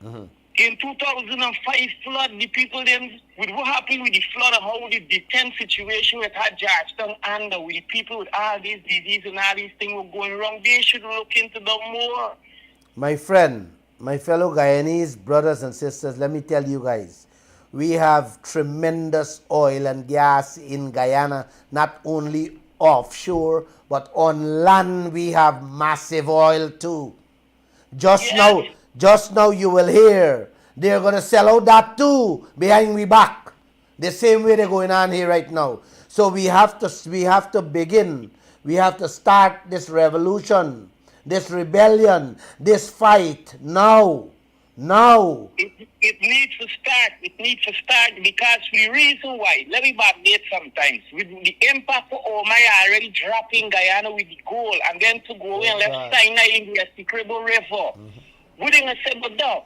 In 2005 flood, the people then, with what happened with the flood and how the tent situation with had Georgetown under with the people with all these diseases and all these things were going wrong, they should look into them more. My friend, my fellow Guyanese brothers and sisters, let me tell you guys, we have tremendous oil and gas in Guyana, not only offshore, but on land we have massive oil too. Just now you will hear they're going to sell out that too behind we back. The same way they're going on here right now. So we have to begin. We have to start this revolution, this rebellion, this fight now. It needs to start. It needs to start because the reason why, let me backdate sometimes, with the impact of Omai already dropping Guyana with the goal and then to go and left Sinai in the Essequibo River. We didn't say but no.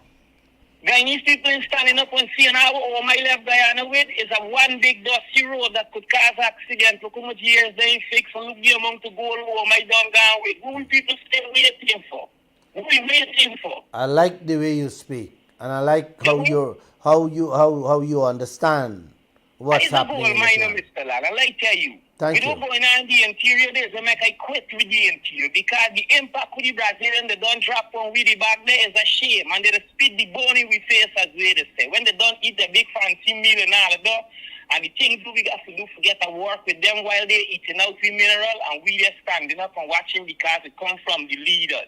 Guyanese people standing up and seeing how Omai left Guyana with is a one big dusty road that could cause accident. Look how much years they fix and look the amount of gold Omai done gone with. Who will people still waiting for? What are we waiting for? I like the way you speak, and I like how you understand what's happening. Mr. Lall, I like tell you. Thank you. We don't go in the interior days and make I quit with the interior because the impact with the Brazilian they don't drop on with the back there is a shame and they spit the bone we face as way they say. When they don't eat the big fancy meal and all of that, and the things we got to do forget to work with them while they're eating out the mineral and we just standing up and watching because it comes from the leaders.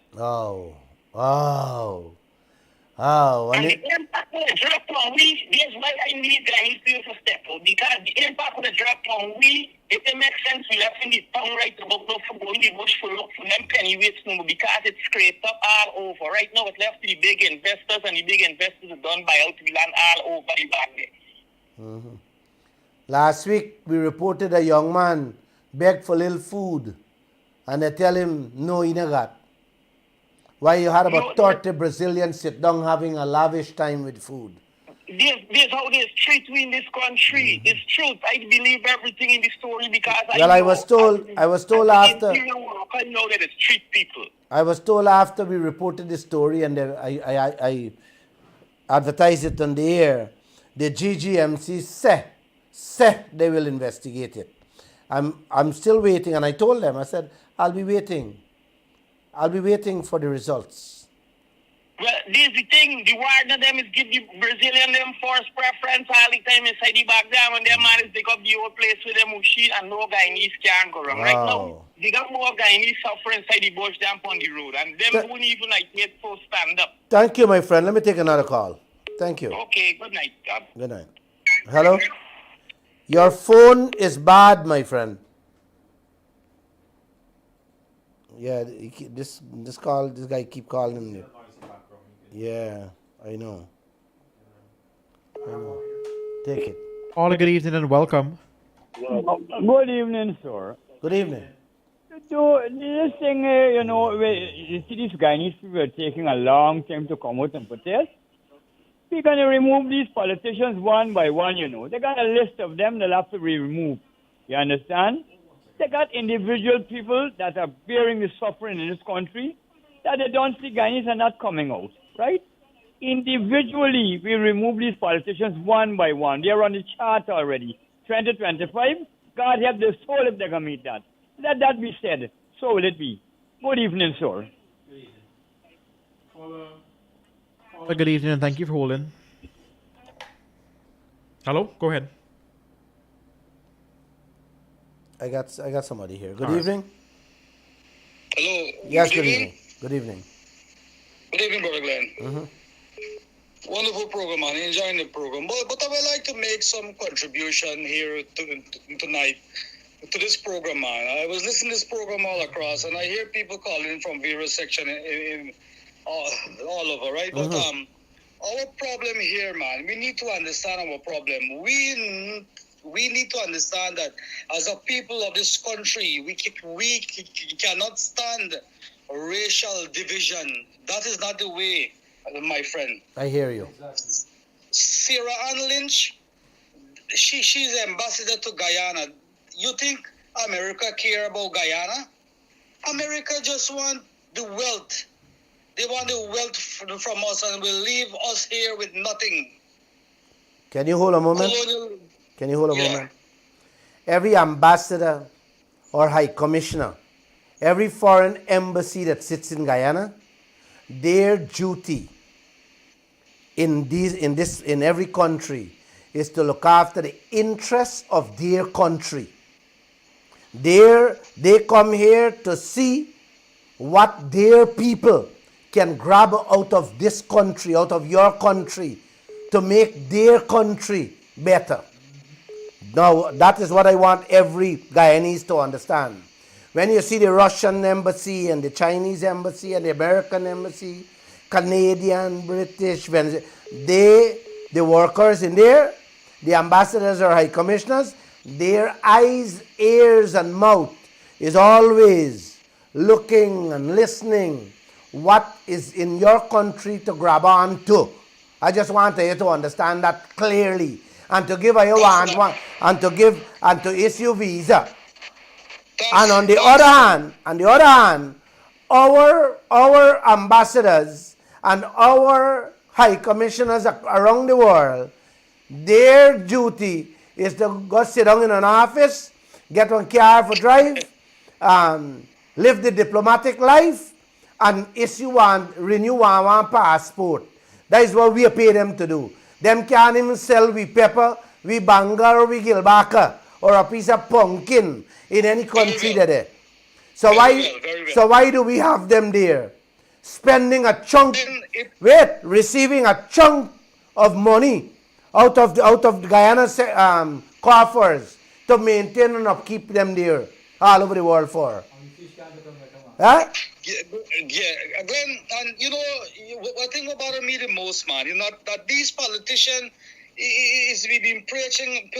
And the impact of the drop on we, that's why I need Guyanese people to step out because the impact of the drop on we, it makes sense we left in the town right about now for going in the bush for look for them penny weights no because it's scraped up all over. Right now it's left to the big investors and the big investors are done buy out the land all over the back there. Last week, we reported a young man begged for little food, and they tell him, no, he never got. Why you had about 30 Brazilians sit down having a lavish time with food. This how they treat we in this country. It's truth. I believe everything in the story because I was told after. I know that it's treat people. I was told after we reported the story and I advertised it on the air. The GGMC say they will investigate it. I'm still waiting, and I told them, I said, I'll be waiting for the results. Well, this is the thing. The warden of them is give the Brazilian them first preference all the time inside the back there, and their man is take up the whole place with them machine, and no Guyanese can go wrong. Right now, they got more Guyanese suffering inside the bush than on the road, and them won't even like yet so stand up. Thank you, my friend. Let me take another call. Thank you. Okay, good night. Good night. Hello? Your phone is bad, my friend. Yeah, this guy keep calling me. Yeah, I know. Take it. All good evening and welcome. Good evening, sir. Good evening. So, this thing, you see these Guyanese people are taking a long time to come out and protest. We're going to remove these politicians one by one, They got a list of them that have to be removed. You understand? They got individual people that are bearing the suffering in this country that they don't see Guyanese are not coming out, right? Individually, we remove these politicians one by one. They're on the chart already. 2025, God help their soul if they can meet that. Let that be said. So will it be. Good evening, sir. Good evening and thank you for holding. Hello, go ahead. I got somebody here. Good All right. evening. Hello. Yes, good evening. Good evening. Good evening, Brother Glenn. Mm-hmm. Wonderful program, man. Enjoying the program. But I would like to make some contribution here tonight to this program, man. I was listening to this program all across, and I hear people calling from various sections in all over, right? Mm-hmm. But our problem here, man, we need to understand our problem. We need to understand that as a people of this country, we cannot stand racial division. That is not the way, my friend. I hear you. Sarah Ann Lynch, she's ambassador to Guyana. You think America care about Guyana? America just want the wealth. They want the wealth from us and will leave us here with nothing. Can you hold a moment? Can you hold a moment? Every ambassador or high commissioner, every foreign embassy that sits in Guyana, their duty in every country is to look after the interests of their country. They come here to see what their people can grab out of this country, out of your country, to make their country better. Now, that is what I want every Guyanese to understand. When you see the Russian embassy and the Chinese embassy and the American embassy, Canadian, British, the workers in there, the ambassadors or high commissioners, their eyes, ears, and mouth is always looking and listening what is in your country to grab on to. I just want you to understand that clearly, and to give you one, and to issue visa. And on the other hand, our ambassadors and our high commissioners around the world, their duty is to go sit down in an office, get one car for drive, live the diplomatic life, and renew one passport. That is what we pay them to do. Them can't even sell we pepper, we banga, or we gilbaka, or a piece of pumpkin in any country there. So why do we have them there? Spending a chunk, receiving a chunk of money out of Guyana's coffers to maintain and upkeep them there all over the world for. Huh? Yeah, Glenn, and what thing about me the most, man, that these politicians, is we've been preaching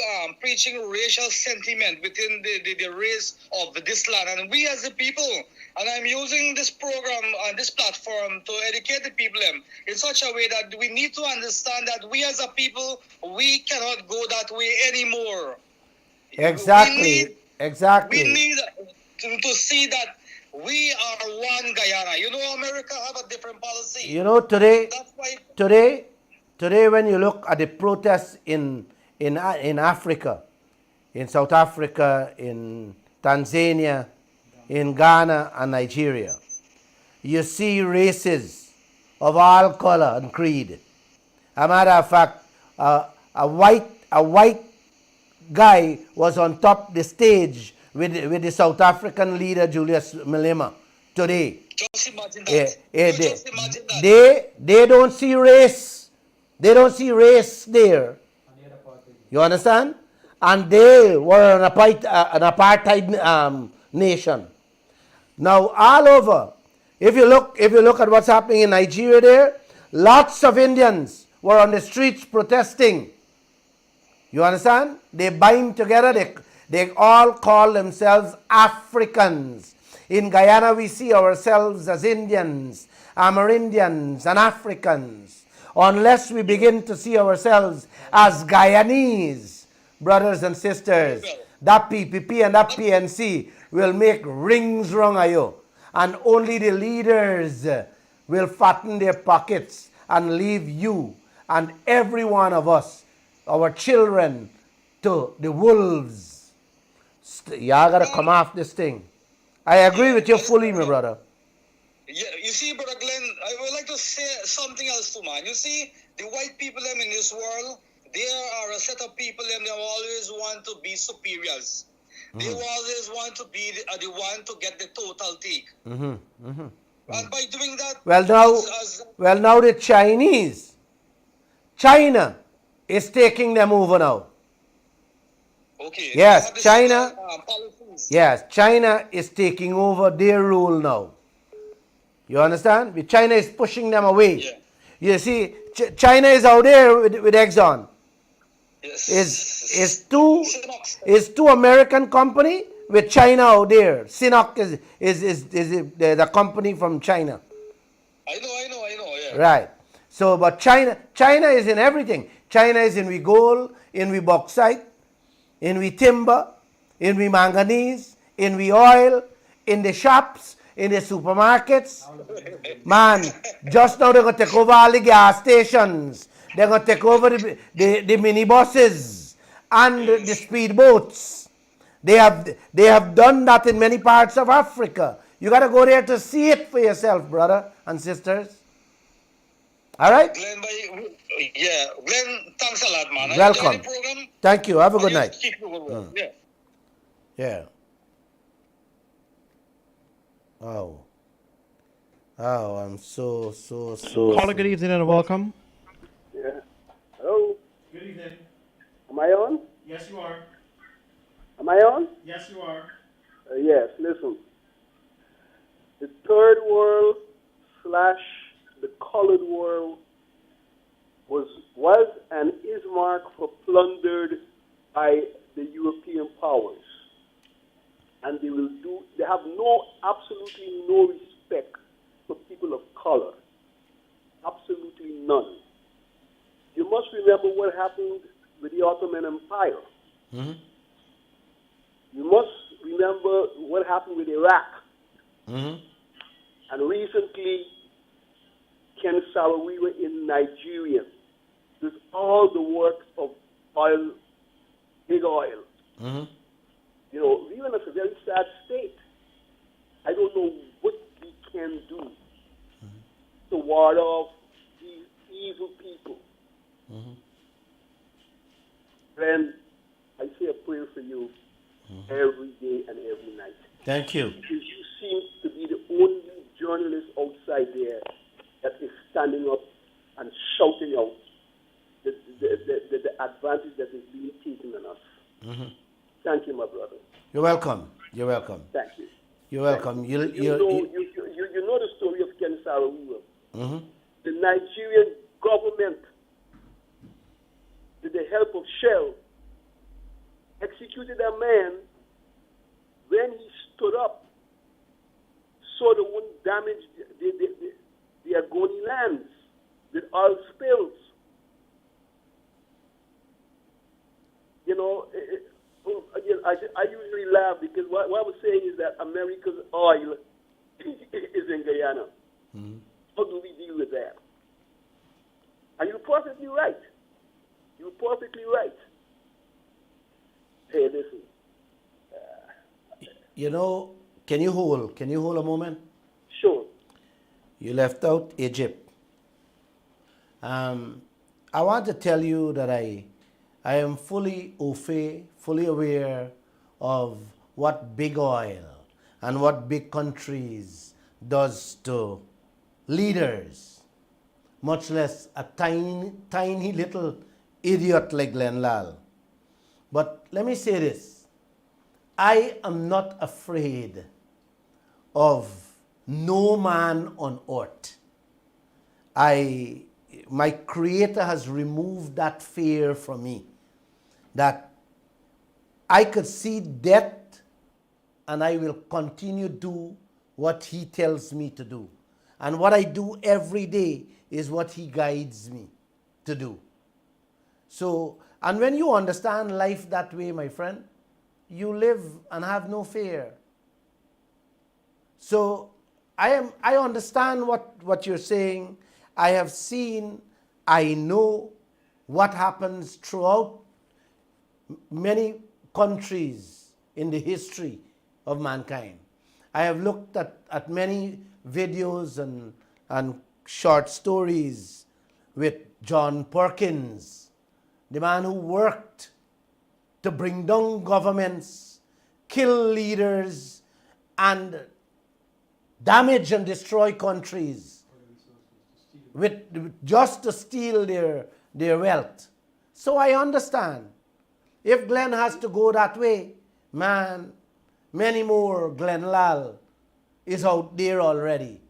racial sentiment within the race of this land, and we as the people, and I'm using this program and this platform to educate the people in such a way that we need to understand that we as a people, we cannot go that way anymore. Exactly. Exactly. We need to see that we are one Guyana. You know, America have a different policy. You know, today, That's why today, when you look at the protests in Africa, in South Africa, in Tanzania, in Ghana and Nigeria, you see races of all color and creed. A matter of fact, a white guy was on top the stage with the South African leader Julius Malema today. Just imagine that. Just imagine that. They don't see race. They don't see race there. You understand? And they were an apartheid nation. Now all over, if you look at what's happening in Nigeria there, lots of Indians were on the streets protesting. You understand? They bind together. They all call themselves Africans. In Guyana, we see ourselves as Indians, Amerindians, and Africans. Unless we begin to see ourselves as Guyanese, brothers and sisters, that PPP and that PNC will make rings wrong at you. And only the leaders will fatten their pockets and leave you and every one of us, our children, to the wolves. Y'all gotta come off this thing. I agree with you fully, my brother. Yeah, you see, Brother Glenn, I would like to say something else too, man. You see, the white people in this world, there are a set of people that always want to be superiors. They always want to be the one to get the total take. And by doing that, well now the China is taking them over now. Okay. Yes, China. Yes, China is taking over their rule now. You understand? China is pushing them away. Yeah. You see, China is out there with Exxon. Yes. Is two American company with China out there. Sinnock is the company from China. I know, yeah. Right. So, but China is in everything. China is in we gold, in we bauxite, in we timber, in we manganese, in we oil, in the shops, in the supermarkets. Man, just now they're going to take over all the gas stations. They're going to take over the minibuses and the speedboats. They have done that in many parts of Africa. You got to go there to see it for yourself, brother and sisters. All right? Glenn, Glenn, thanks a lot, man. Welcome. Thank you. Have a good night. Yeah. Yeah. Oh, I'm so. Caller, good evening and welcome. Yeah. Hello. Good evening. Am I on? Yes, you are. Am I on? Yes, you are. Yes, listen. The third world / the colored world was and is marked for plundered by the European powers. And they have absolutely no respect for people of color. Absolutely none. You must remember what happened with the Ottoman Empire. You must remember what happened with Iraq. And recently, Ken Saro-Wiwa in Nigeria. There's all the work of oil, big oil. You know, we're in a very sad state. I don't know what we can do to ward off these evil people. Friend, I say a prayer for you every day and every night. Thank you. Because you seem to be the only journalist outside there that is standing up and shouting out the advantage that is being taken on us. Thank you, my brother. You're welcome. You're welcome. Thank you. You're welcome. You know the story of Ken Saro-Wiwa. The Nigerian government, the shell executed a man when he stood up so they wouldn't damage the Agoni lands with oil spills. You know, I usually laugh because what I was saying is that America's oil is in Guyana. Mm-hmm. How do we deal with that? And you're perfectly right. You're perfectly right. Hey, listen. You know, can you hold a moment? Sure. You left out Egypt. I want to tell you that I am fully au fait, fully aware of what big oil and what big countries does to leaders, much less a tiny little idiot like Lall. But let me say this. I am not afraid of no man on earth. My Creator has removed that fear from me, that I could see death and I will continue to do what He tells me to do. And what I do every day is what He guides me to do. So, and when you understand life that way, my friend, you live and have no fear. So, I understand what you're saying. I have seen, I know what happens throughout many countries in the history of mankind. I have looked at many videos and short stories with John Perkins, the man who worked to bring down governments, kill leaders, and damage and destroy countries with just to steal their wealth. So I understand. If Glenn has to go that way, man, many more Glenn Lall is out there already.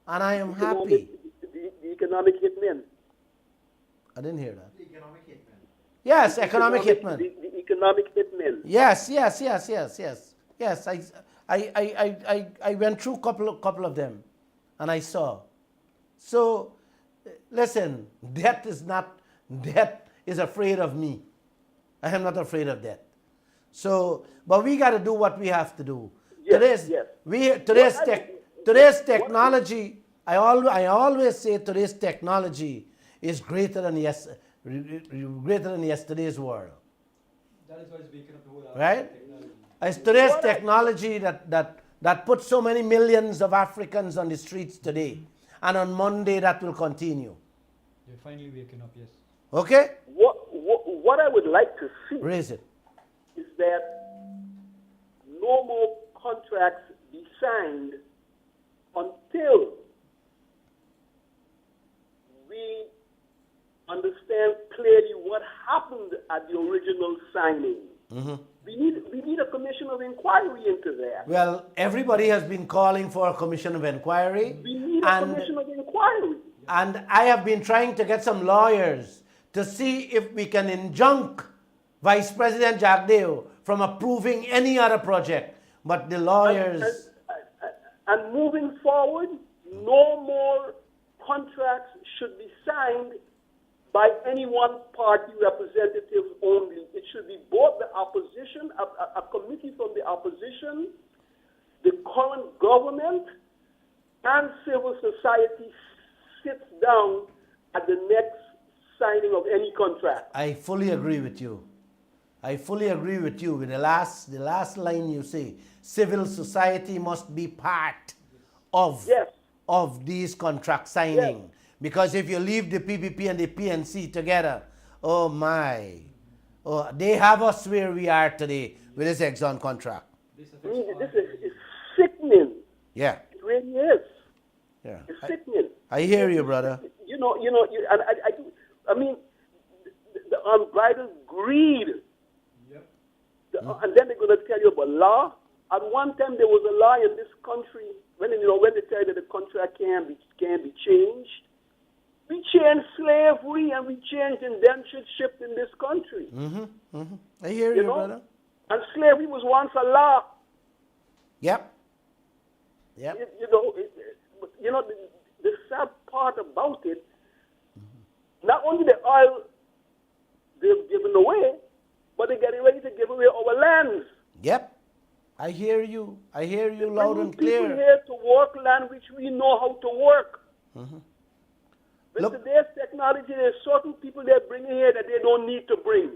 And I am happy. The economic hitmen. I didn't hear that. The economic hitmen. Yes, economic hitmen. The economic hitmen. Yes. Yes, I went through couple of them, and I saw. So, listen, death is afraid of me. I am not afraid of death. So, but we got to do what we have to do. Yes, Today's technology, I always say today's technology is greater than yesterday's world. That is what is making up the whole right? It's today's technology that puts so many millions of Africans on the streets today. And on Monday that will continue. They're finally waking up, yes. Okay? What I would like to see Raise it. is that no more contracts be signed until we understand clearly what happened at the original signing. Mm-hmm. We need a commission of inquiry into that. Well, everybody has been calling for a commission of inquiry. We need a commission of inquiry. And I have been trying to get some lawyers to see if we can injunct Vice President Jagdeo from approving any other project. But the lawyers... And moving forward, no more contracts should be signed by any one party representative only. It should be both the opposition, a committee from the opposition, the current government, and civil society sits down at the next signing of any contract. I fully agree with you. I fully agree with you with the last line you say. Civil society must be part of these contract signing. Yes. Because if you leave the PPP and the PNC together, oh my, they have us where we are today with this Exxon contract. This is sickening. Yeah. It really is. Yeah. It's sickening. I hear you, brother. I mean, the unbridled greed. And then they're going to tell you about law. At one time, there was a law in this country when they tell you that the contract can be changed. We changed slavery and we changed indentureship in this country. I hear you, know? brother. And slavery was once a law. Yep. The sad part about it, not only the oil they've given away, but they're getting ready to give away our lands. Yep. I hear you loud and People clear. here to work land which we know how to work. With Look, today's technology, there's certain people they're bringing here that they don't need to bring.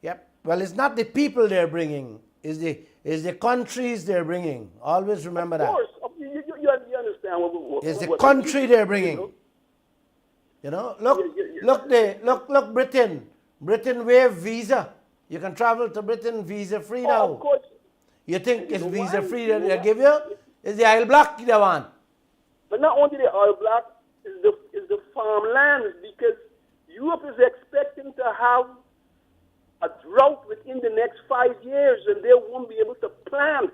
yep. Well, it's not the people they're bringing. It's the countries they're bringing. Always remember that. Of course, you understand what It's the what- country they're bringing. You know? Look, Britain. Britain waive visa. You can travel to Britain visa free now. Of course. You think it's know visa why? free You know that they why? give you? It's the Isle Black they want. But not only the oil black, is the farmlands, because Europe is expecting to have a drought within the next 5 years and they won't be able to plant.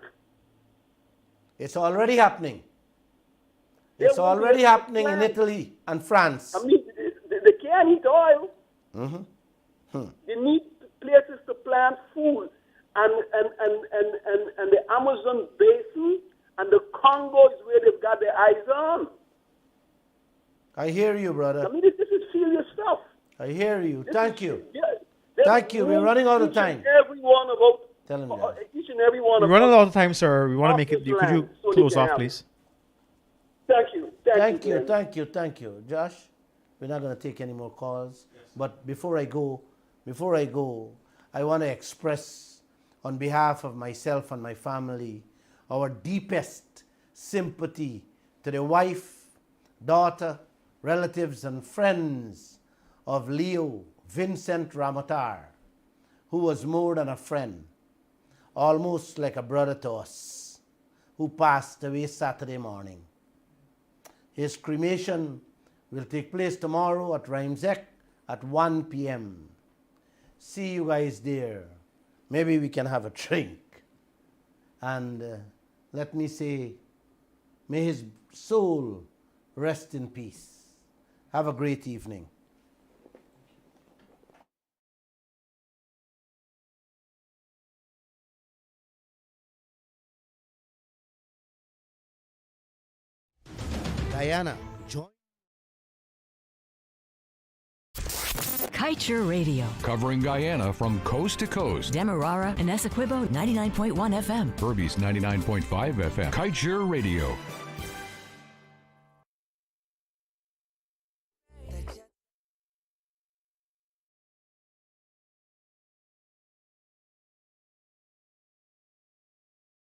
It's already happening. They It's won't be already able to happening in plant. Italy and France. I mean, they can't eat oil. They need places to plant food. And the Amazon basin and the Congo is where they've got their eyes on. I hear you, brother. I mean, this is serious stuff. I hear you. Thank you. Yeah, Thank you. We're running out of each time. and every one about Tell him that. each and every one We're of running us. out of time, sir. We want to make it. Could you land so they close can off, have please? Thank you. Thank you. Josh, we're not going to take any more calls. But before I go, I want to express on behalf of myself and my family our deepest sympathy to the wife, daughter, relatives and friends of Leo Vincent Ramotar, who was more than a friend, almost like a brother to us, who passed away Saturday morning. His cremation will take place tomorrow at Rhymesec at 1 p.m. See you guys there. Maybe we can have a drink. And let me say, may his soul rest in peace. Have a great evening. Diana, join. Kaieteur Radio. Covering Guyana from coast to coast. Demerara and Essequibo 99.1 FM. Berbice 99.5 FM. Kaieteur Radio.